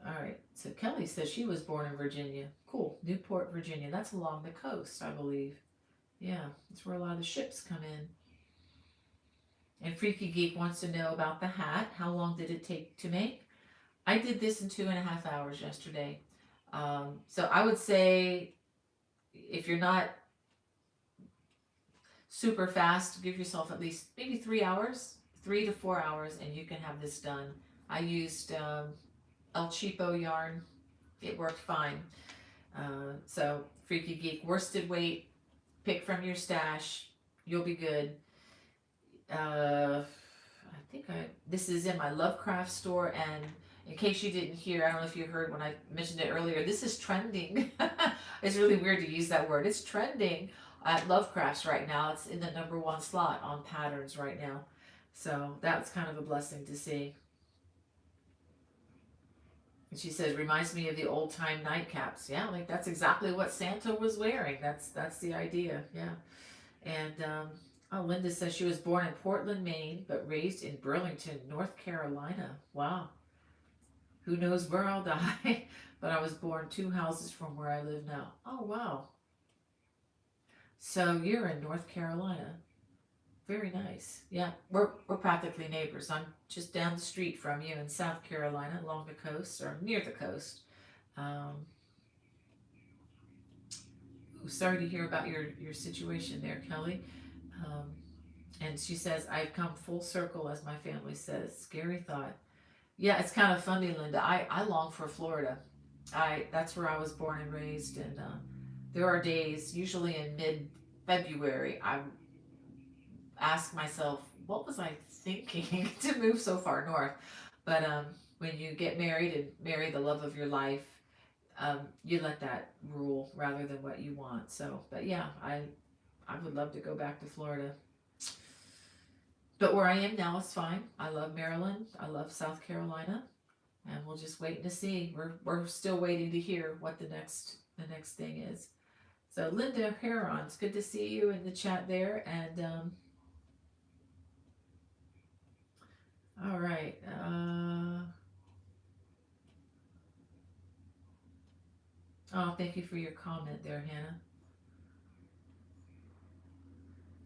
[SPEAKER 1] All right, so Kelly says she was born in Virginia. Cool, Newport, Virginia. That's along the coast, I believe. Yeah, that's where a lot of the ships come in. And Freaky Geek wants to know about the hat. How long did it take to make? I did this in 2.5 hours yesterday. So I would say if you're not super fast, give yourself at least maybe 3 hours, 3 to 4 hours, and you can have this done. I used El Cheapo yarn. It worked fine. So Freaky Geek, worsted weight, pick from your stash. You'll be good. This is in my Lovecraft store, and in case you didn't hear, I don't know if you heard when I mentioned it earlier, this is trending. It's really weird to use that word. It's trending at Lovecrafts right now. It's in the #1 slot on patterns right now. So that's kind of a blessing to see. And she says, reminds me of the old time nightcaps. Yeah, like that's exactly what Santa was wearing. That's the idea. Yeah. And Linda says she was born in Portland, Maine, but raised in Burlington, North Carolina. Wow. Who knows where I'll die? But I was born 2 houses from where I live now. Oh, wow. So you're in North Carolina. Very nice. Yeah, we're practically neighbors. I'm just down the street from you in South Carolina, along the coast or near the coast. Sorry to hear about your situation there, Kelly. And she says, I've come full circle, as my family says. Scary thought. Yeah, it's kind of funny, Linda. I long for Florida. That's where I was born and raised, and there are days, usually in mid-February, I ask myself, what was I thinking to move so far north? But when you get married and marry the love of your life, you let that rule rather than what you want. So, but yeah, I would love to go back to Florida. But where I am now is fine. I love Maryland. I love South Carolina, and we'll just wait to see. We're still waiting to hear what the next thing is. So Linda Heron, it's good to see you in the chat there. And all right. Oh, thank you for your comment there, Hannah.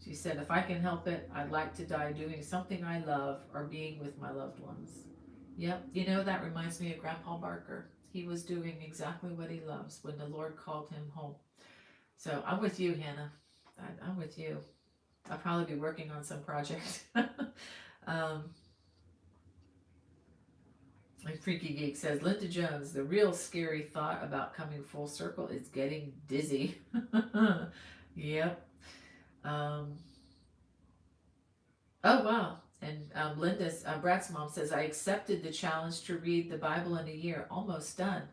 [SPEAKER 1] She said, if I can help it, I'd like to die doing something I love or being with my loved ones. Yep, that reminds me of Grandpa Barker. He was doing exactly what he loves when the Lord called him home. So I'm with you, Hannah. I'm with you. I'll probably be working on some project. And Freaky Geek says, Linda Jones, the real scary thought about coming full circle is getting dizzy. Yep. Um, oh, wow. And Linda's, Brad's mom says, I accepted the challenge to read the Bible in a year. Almost done.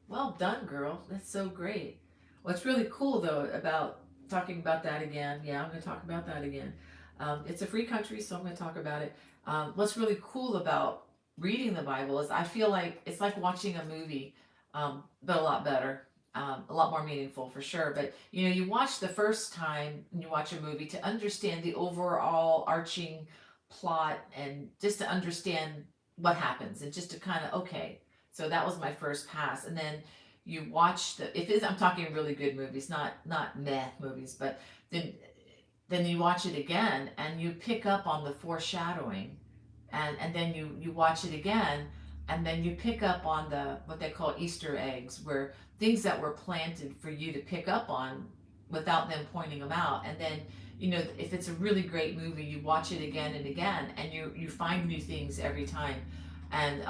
[SPEAKER 1] Well done, girl. That's so great. What's really cool, though, about talking about that again, yeah, I'm going to talk about that again. It's a free country, so I'm going to talk about it. What's really cool about reading the Bible is I feel like it's like watching a movie, but a lot better, a lot more meaningful for sure. But you know, you watch the first time and you watch a movie to understand the overall arching plot and just to understand what happens and just to kind of, okay, so that was my first pass. And then you watch the, if it's, I'm talking really good movies, not meh movies, but then then you watch it again and you pick up on the foreshadowing, and then you watch it again, and then you pick up on the what they call Easter eggs, where things that were planted for you to pick up on without them pointing them out. And then, you know, if it's a really great movie, you watch it again and again, and you find new things every time. And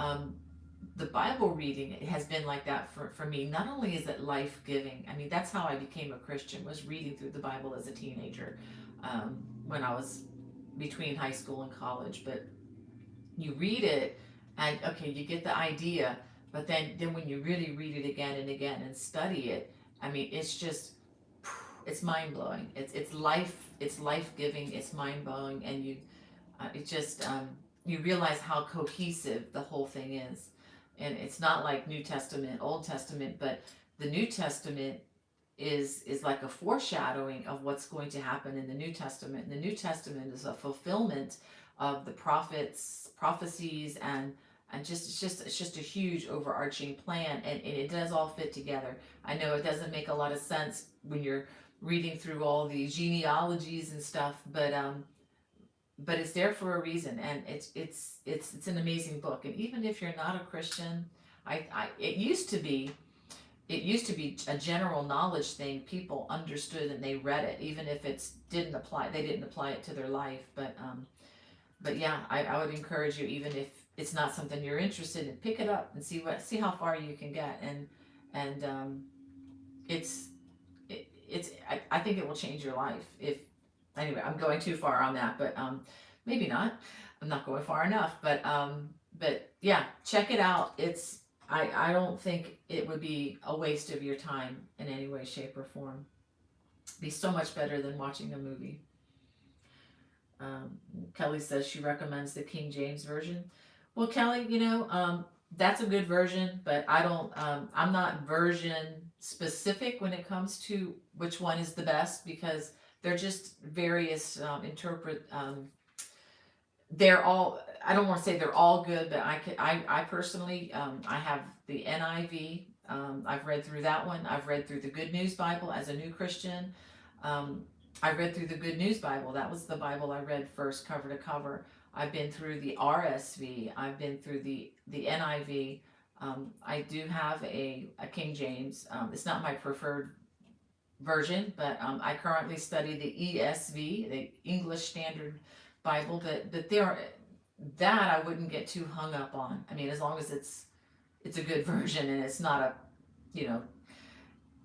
[SPEAKER 1] the Bible reading has been like that for me. Not only is it life giving, I mean, that's how I became a Christian, was reading through the Bible as a teenager, when I was between high school and college. But you read it and okay, you get the idea, but then when you really read it again and again and study it, I mean, it's just, it's mind blowing. It's life giving. It's mind blowing, and it just you realize how cohesive the whole thing is. And it's not like New Testament, Old Testament, but the New Testament is like a foreshadowing of what's going to happen in the New Testament. And the New Testament is a fulfillment of the prophets, prophecies, and just it's just a huge overarching plan, and it does all fit together. I know it doesn't make a lot of sense when you're reading through all the genealogies and stuff, but it's there for a reason, and it's an amazing book. And even if you're not a Christian, I it used to be a general knowledge thing. People understood and they read it, even if they didn't apply it to their life. But yeah, I would encourage you, even if it's not something you're interested in, pick it up and see how far you can get. And it's I think it will change your life. If anyway, I'm going too far on that, but maybe not. I'm not going far enough, but yeah, check it out. I don't think it would be a waste of your time in any way, shape, or form. It'd be so much better than watching a movie. Kelly says she recommends the King James version. Well, Kelly, you know, that's a good version, but I don't. I'm not version specific when it comes to which one is the best, because they're just various interpret. They're all. I don't want to say they're all good, but I personally, I have the NIV. I've read through that one. I've read through the Good News Bible as a new Christian. Um, I read through the Good News Bible. That was the Bible I read first, cover to cover. I've been through the RSV. I've been through the NIV. I do have a King James. It's not my preferred version, but I currently study the ESV, the English Standard Bible. But that I wouldn't get too hung up on. I mean, as long as it's a good version and it's not a, you know,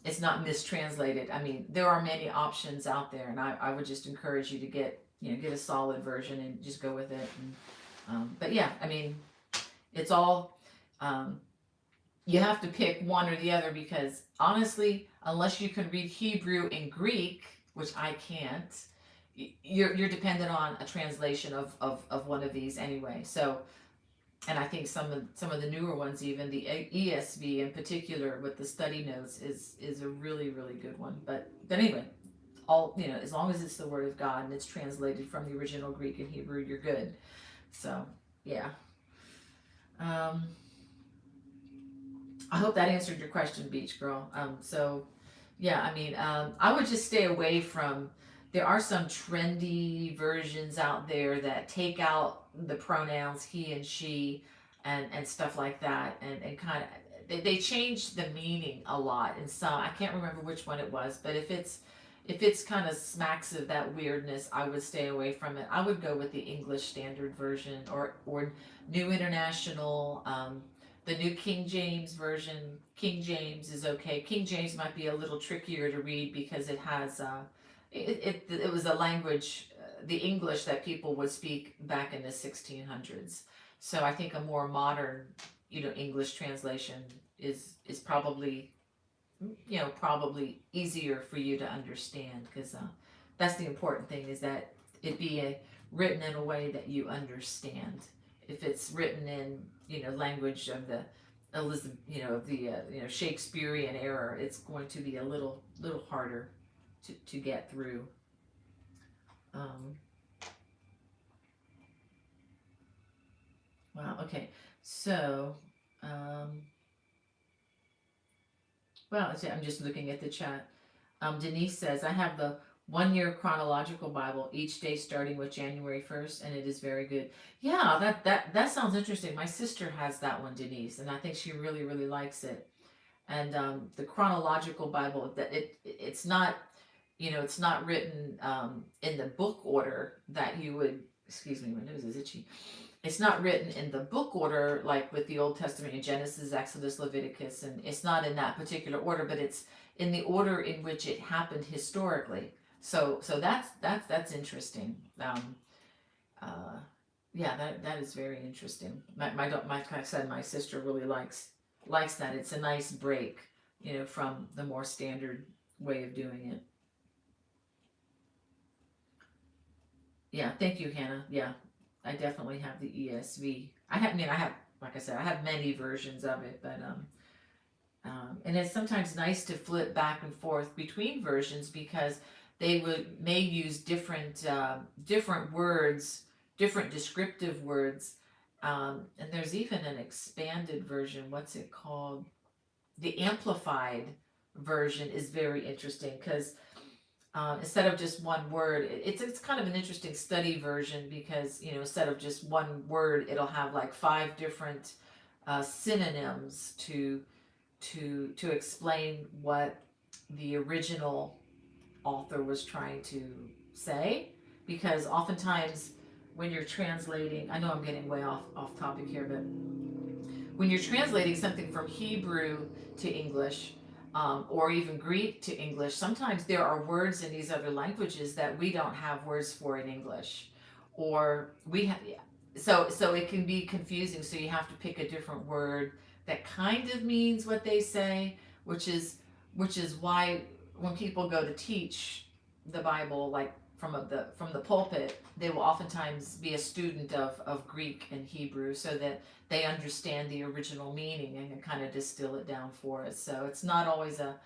[SPEAKER 1] it's not mistranslated. I mean, there are many options out there, and I would just encourage you to get a solid version and just go with it. And, but yeah, I mean, it's all, you have to pick one or the other, because honestly, unless you can read Hebrew and Greek, which I can't, you're dependent on a translation of one of these anyway. So, and I think some of the newer ones, even the ESV in particular with the study notes, is a really really good one. But anyway, all, you know, as long as it's the Word of God and it's translated from the original Greek and Hebrew, you're good. So yeah, I hope that answered your question, Beach Girl. So yeah, I mean, I would just stay away from. There are some trendy versions out there that take out the pronouns he and she and stuff like that, and kind of they change the meaning a lot in some. I can't remember which one it was, but if it's kind of smacks of that weirdness, I would stay away from it. I would go with the English Standard Version or New International. The New King James Version, King James is okay. King James might be a little trickier to read because it has, it was a language, the English that people would speak back in the 1600s. So I think a more modern, English translation is probably, probably easier for you to understand because that's the important thing is that it be written in a way that you understand. If it's written in, language of the Elizabeth, of the Shakespearean era, it's going to be a little harder to get through. Um, wow. Okay. So, um, well, I'm just looking at the chat. Denise says, I have the 1 year chronological Bible, each day starting with January 1st, and it is very good. Yeah, that sounds interesting. My sister has that one, Denise, and I think she really, really likes it. And the chronological Bible, it's not, it's not written in the book order that you would, excuse me, my nose is itchy. It's not written in the book order like with the Old Testament in Genesis, Exodus, Leviticus, and it's not in that particular order, but it's in the order in which it happened historically. So that's interesting. Uh, yeah, that is very interesting. Like I said, my sister really likes that. It's a nice break, from the more standard way of doing it. Yeah, thank you, Hannah. Yeah, I definitely have the ESV. I have, like I said, I have many versions of it, but and it's sometimes nice to flip back and forth between versions because may use different words, different descriptive words, and there's even an expanded version. What's it called? The amplified version is very interesting because instead of just one word, it's kind of an interesting study version because instead of just one word, it'll have like 5 different synonyms to explain what the original author was trying to say. Because oftentimes when you're translating, I know I'm getting way off topic here, but when you're translating something from Hebrew to English, or even Greek to English, sometimes there are words in these other languages that we don't have words for in English, or we have. So it can be confusing. So you have to pick a different word that kind of means what they say, which is why when people go to teach the Bible, like from the pulpit, they will oftentimes be a student of Greek and Hebrew, so that they understand the original meaning and can kind of distill it down for us. So it's not always a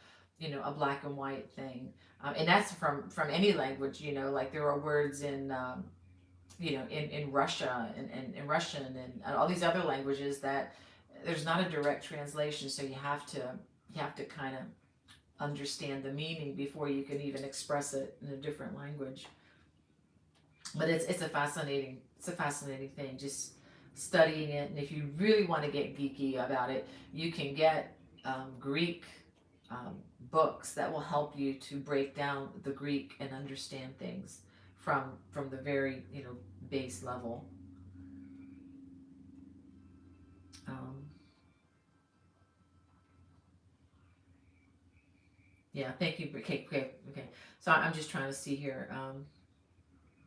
[SPEAKER 1] black and white thing, and that's from any language. Like there are words in in Russia and in Russian and all these other languages that there's not a direct translation, so you have to kind of understand the meaning before you can even express it in a different language. But it's a fascinating thing, just studying it. And if you really want to get geeky about it, you can get Greek books that will help you to break down the Greek and understand things from the very base level. Um, yeah, thank you. Okay. So I'm just trying to see here.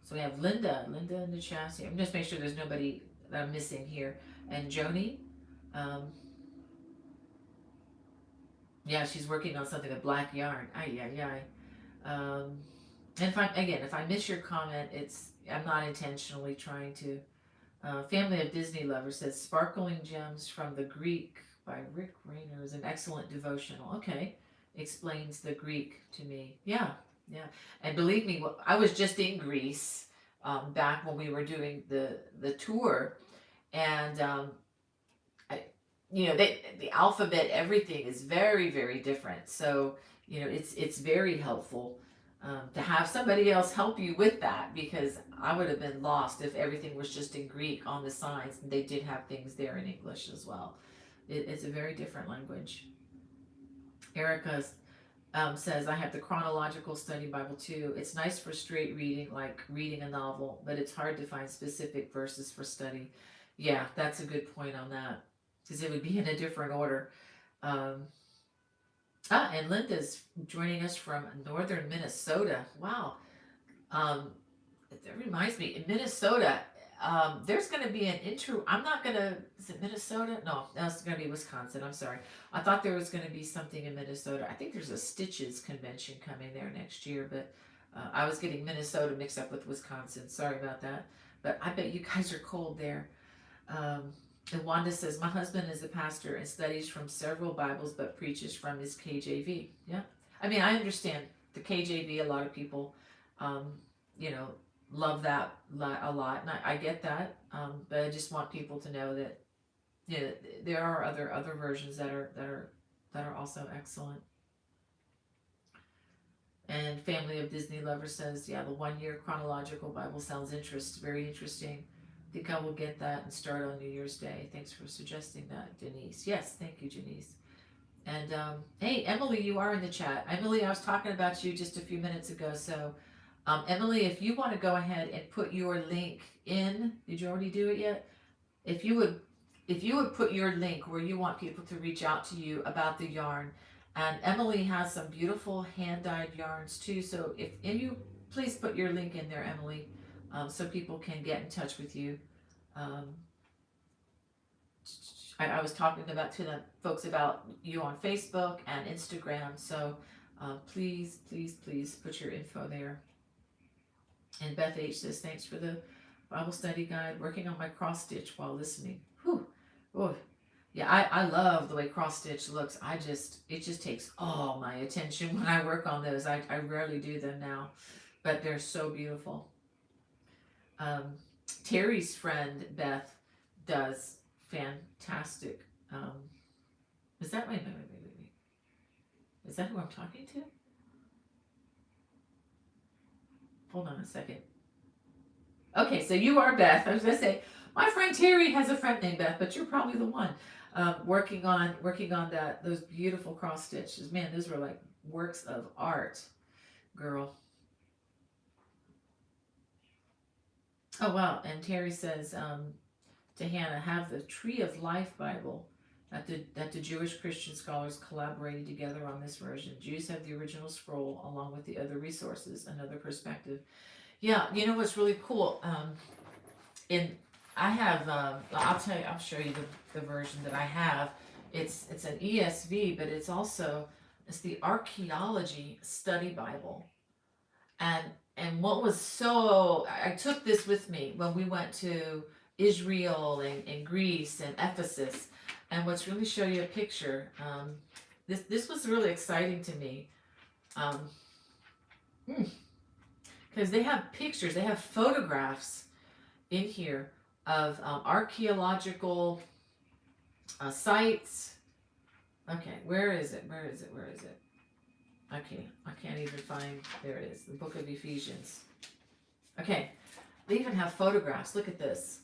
[SPEAKER 1] So we have Linda in the chat. I'm just make sure there's nobody that I'm missing here. And Joni, um, yeah, she's working on something with black yarn. Ay, ay, ay. And if I miss your comment, I'm not intentionally trying to. Family of Disney Lovers says Sparkling Gems from the Greek by Rick Rayner is an excellent devotional. Okay, explains the Greek to me. Yeah, yeah. And believe me, I was just in Greece back when we were doing the tour, and I, the alphabet, everything is very, very different. So it's very helpful to have somebody else help you with that, because I would have been lost if everything was just in Greek on the signs, and they did have things there in English as well. It's a very different language. Erica says, I have the chronological study Bible too. It's nice for straight reading, like reading a novel, but it's hard to find specific verses for study. Yeah, that's a good point on that. because it would be in a different order. Um, and Linda's joining us from northern Minnesota. Wow. Um, that reminds me, in Minnesota, there's going to be an intro. I'm not going to, is it Minnesota? No, that's going to be Wisconsin. I'm sorry. I thought there was going to be something in Minnesota. I think there's a Stitches convention coming there next year, but I was getting Minnesota mixed up with Wisconsin. Sorry about that. But I bet you guys are cold there. Um, and Wanda says, my husband is a pastor and studies from several Bibles, but preaches from his KJV. Yeah. I mean, I understand the KJV, a lot of people, um, you know, love that a lot. And I get that. But I just want people to know that, you know, there are other versions that are also excellent. And Family of Disney Lovers says, yeah, the 1 year chronological Bible sounds very interesting. I think I will get that and start on New Year's Day. Thanks for suggesting that, Denise. Yes, thank you, Denise. And hey, Emily, you are in the chat. Emily, I was talking about you just a few minutes ago. So, Emily, if you want to go ahead and put your link in, did you already do it yet? If you would put your link where you want people to reach out to you about the yarn. And Emily has some beautiful hand-dyed yarns too. So if you please put your link in there, Emily, so people can get in touch with you. I was talking to the folks about you on Facebook and Instagram. So please put your info there. And Beth H says, thanks for the Bible study guide, working on my cross stitch while listening. Whew. Oh, yeah, I love the way cross stitch looks. It just takes all my attention when I work on those. I rarely do them now, but they're so beautiful. Terry's friend Beth does fantastic. Is that wait. Is that who I'm talking to? Hold on a second. Okay, so you are Beth. I was gonna say my friend Terry has a friend named Beth, but you're probably the one working on those beautiful cross stitches. Man, those were like works of art, girl. Oh wow! And Terry says to Hannah, have the Tree of Life Bible that the Jewish Christian scholars collaborated together on this version. Jews have the original scroll along with the other resources, another perspective. Yeah, you know what's really cool? I have, I'll show you the version that I have. It's an ESV, but it's the Archaeology Study Bible. And what was I took this with me when we went to Israel and Greece and Ephesus. And what's really show you a picture. This was really exciting to me. Because they have pictures, they have photographs in here of archaeological sites. Okay, where is it? Okay, I can't even find, there it is, the book of Ephesians. Okay, they even have photographs. Look at this.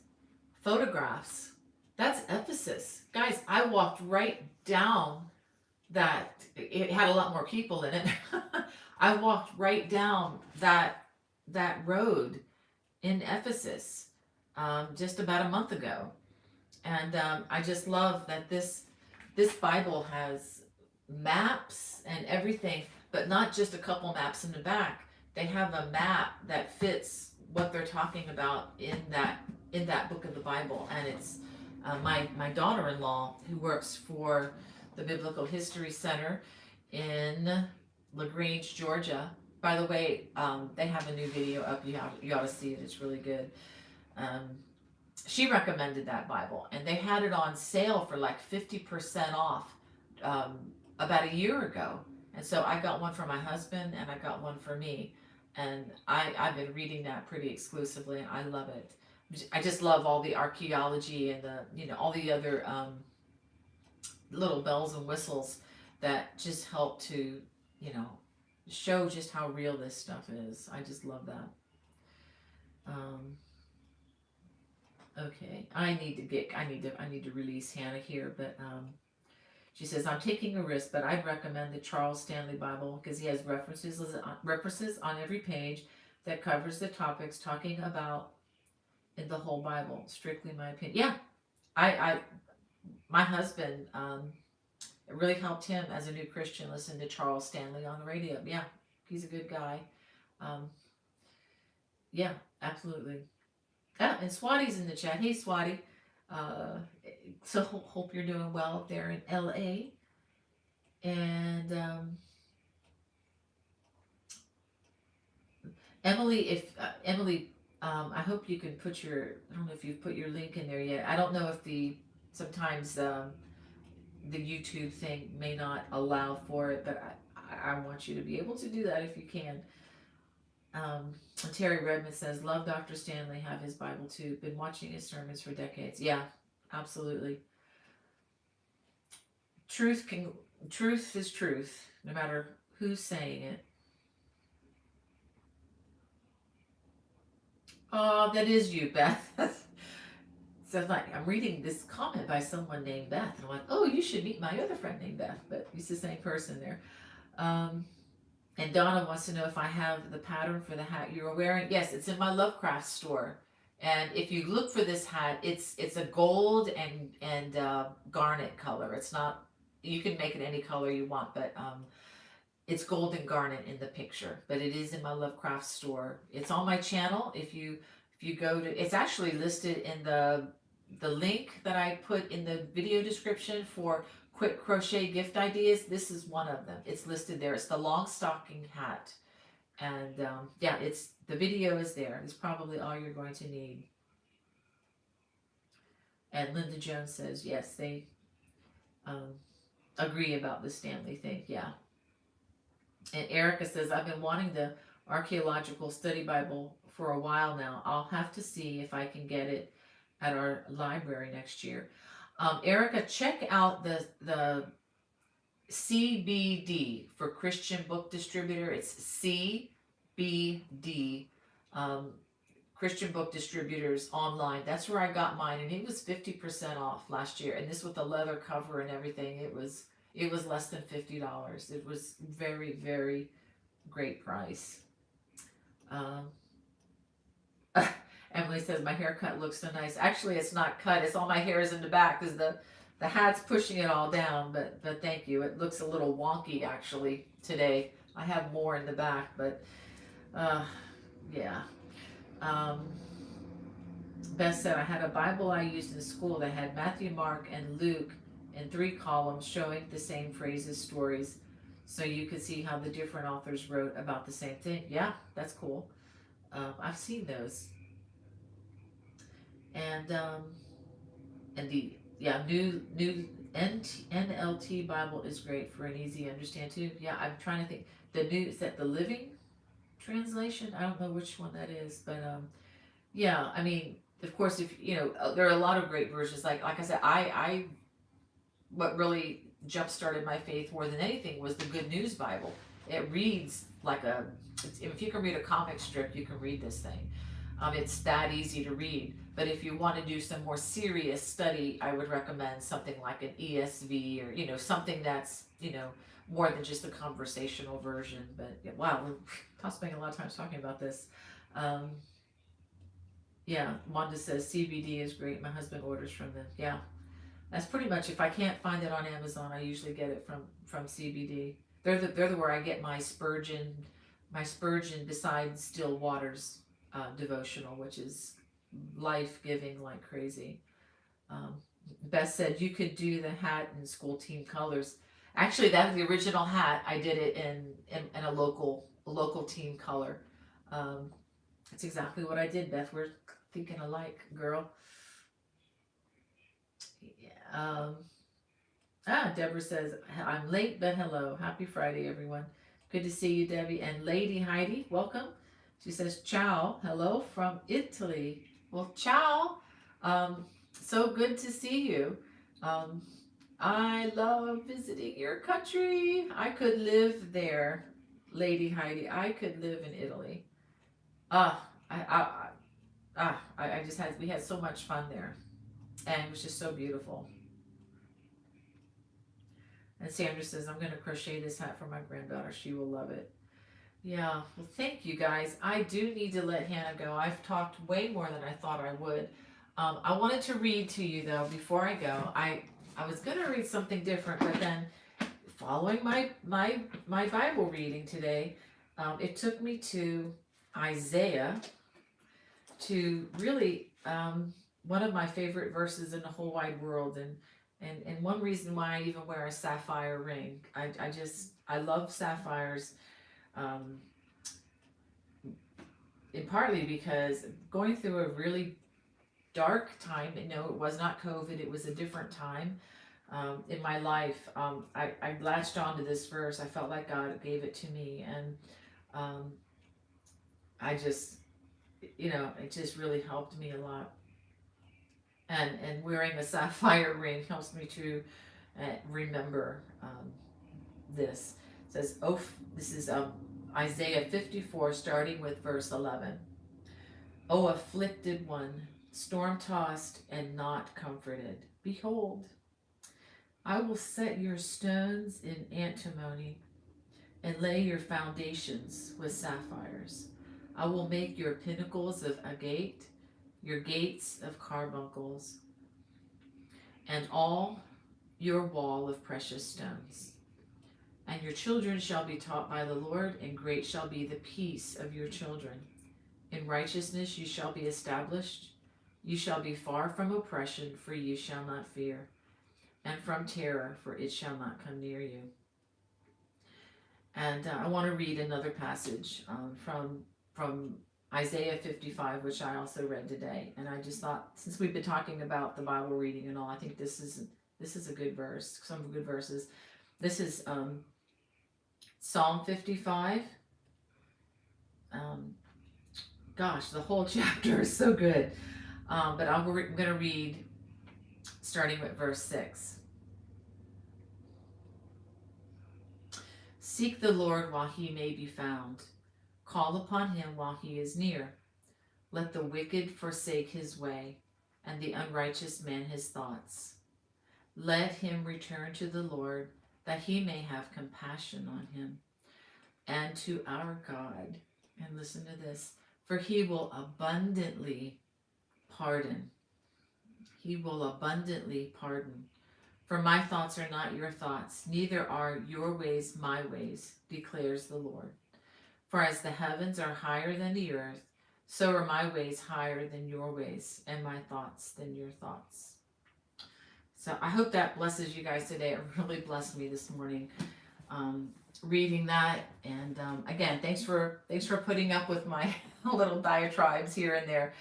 [SPEAKER 1] Photographs. That's Ephesus. Guys, I walked right down that, it had a lot more people in it. I walked right down that road in Ephesus just about a month ago. And I just love that this Bible has maps and everything, but not just a couple maps in the back. They have a map that fits what they're talking about in that book of the Bible. And it's my daughter-in-law, who works for the Biblical History Center in LaGrange, Georgia. By the way, they have a new video up. You ought to see it. It's really good. She recommended that Bible, and they had it on sale for like 50% off about a year ago. And so I got one for my husband, and I got one for me. And I've been reading that pretty exclusively, and I love it. I just love all the archaeology and all the other little bells and whistles that just help to, show just how real this stuff is. I just love that. Okay, I need to release Hannah here, but she says, I'm taking a risk, but I'd recommend the Charles Stanley Bible because he has references on every page that covers the topics talking about in the whole Bible. Strictly my opinion. Yeah, I my husband, it really helped him as a new Christian listen to Charles Stanley on the radio. Yeah, he's a good guy. Um, yeah, absolutely. Ah, and Swati's in the chat. Hey, Swati. Uh, so hope you're doing well up there in LA. And Emily, if Emily, I hope you can put your. I don't know if you've put your link in there yet. I don't know if sometimes the YouTube thing may not allow for it, but I want you to be able to do that if you can. Terry Redmond says, "Love Dr. Stanley. Have his Bible too. Been watching his sermons for decades." Yeah, absolutely. Truth is truth, no matter who's saying it. Oh, that is you, Beth. So like I'm reading this comment by someone named Beth, and I'm like, oh, you should meet my other friend named Beth, but it's the same person there. Um, and Donna wants to know if I have the pattern for the hat you're wearing. Yes, it's in my Lovecraft store. And if you look for this hat, it's a gold and garnet color. It's not. You can make it any color you want, but it's gold and garnet in the picture. But it is in my Lovecraft store. It's on my channel. If you go to, it's actually listed in the link that I put in the video description for quick crochet gift ideas. This is one of them. It's listed there. It's the long stocking hat. And yeah, it's the video is there. It's probably all you're going to need. And Linda Jones says, yes, they agree about the Stanley thing. Yeah. And Erica says, I've been wanting the Archaeological Study Bible for a while now. I'll have to see if I can get it at our library next year. Erica, check out the CBD for Christian Book Distributor. It's CBD, Christian Book Distributors online. That's where I got mine, and it was 50% off last year. And this with the leather cover and everything, it was less than $50. It was very, very great price. Emily says my haircut looks so nice. Actually, it's not cut. It's all my hair is in the back because the hat's pushing it all down. But thank you. It looks a little wonky actually today. I have more in the back, but yeah. Beth said I had a Bible I used in school that had Matthew, Mark, and Luke in 3 columns showing the same phrases, stories, so you could see how the different authors wrote about the same thing. Yeah, that's cool. I've seen those. And the new NLT Bible is great for an easy understand too. Yeah, I'm trying to think. The new, is that the Living Translation? I don't know which one that is, but yeah. I mean, of course, if there are a lot of great versions. Like I said, I what really jump started my faith more than anything was the Good News Bible. It reads like if you can read a comic strip, you can read this thing. It's that easy to read. But if you want to do some more serious study, I would recommend something like an ESV or something that's more than just a conversational version. But wow, we're spending a lot of time talking about this. Yeah, Wanda says CBD is great. My husband orders from them. Yeah, that's pretty much. If I can't find it on Amazon, I usually get it from CBD. They're the where I get my Spurgeon besides Still Waters devotional, which is life-giving like crazy. Beth said you could do the hat in school team colors. Actually, that was the original hat. I did it in a local team color. That's exactly what I did, Beth. We're thinking alike, girl. Yeah. Deborah says, I'm late, but hello. Happy Friday, everyone. Good to see you, Debbie. And Lady Heidi, welcome. She says, ciao, hello from Italy. Well, ciao. So good to see you. I love visiting your country. I could live there, Lady Heidi. I could live in Italy. We had so much fun there. And it was just so beautiful. And Sandra says, I'm going to crochet this hat for my granddaughter. She will love it. Yeah, well, thank you guys. I do need to let Hannah go. I've talked way more than I thought I would. I wanted to read to you, though, before I go. I was gonna read something different, but then following my Bible reading today, it took me to Isaiah, to really one of my favorite verses in the whole wide world, and one reason why I even wear a sapphire ring. I love sapphires, um, and partly because going through a really dark time. No, it was not COVID. It was a different time in my life. I latched onto this verse. I felt like God gave it to me, and um, I just, it just really helped me a lot. And wearing a sapphire ring helps me to remember this. It says, "Oh, this is Isaiah 54, starting with verse 11. O afflicted one, storm tossed and not comforted, behold, I will set your stones in antimony and lay your foundations with sapphires. I will make your pinnacles of agate, your gates of carbuncles, and all your wall of precious stones. And your children shall be taught by the Lord, and great shall be the peace of your children. In righteousness you shall be established. You shall be far from oppression, for you shall not fear, and from terror, for it shall not come near you." And I want to read another passage from Isaiah 55, which I also read today. And I just thought, since we've been talking about the Bible reading and all, I think this is a good verse. Some good verses. This is Psalm 55. Gosh, the whole chapter is so good. But I'm going to read starting with verse 6. "Seek the Lord while he may be found. Call upon him while he is near. Let the wicked forsake his way, and the unrighteous man his thoughts. Let him return to the Lord, that he may have compassion on him, and to our God." And listen to this. "For he will abundantly pardon." He will abundantly pardon. "For my thoughts are not your thoughts, neither are your ways my ways, declares the Lord. For as the heavens are higher than the earth, so are my ways higher than your ways, and my thoughts than your thoughts." So I hope that blesses you guys today. It really blessed me this morning, reading that. And again, thanks for putting up with my little diatribes here and there.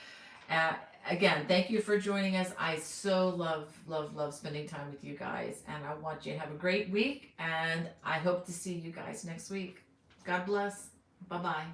[SPEAKER 1] Again, thank you for joining us. I so love spending time with you guys, and I want you to have a great week, and I hope to see you guys next week. God bless. Bye-bye.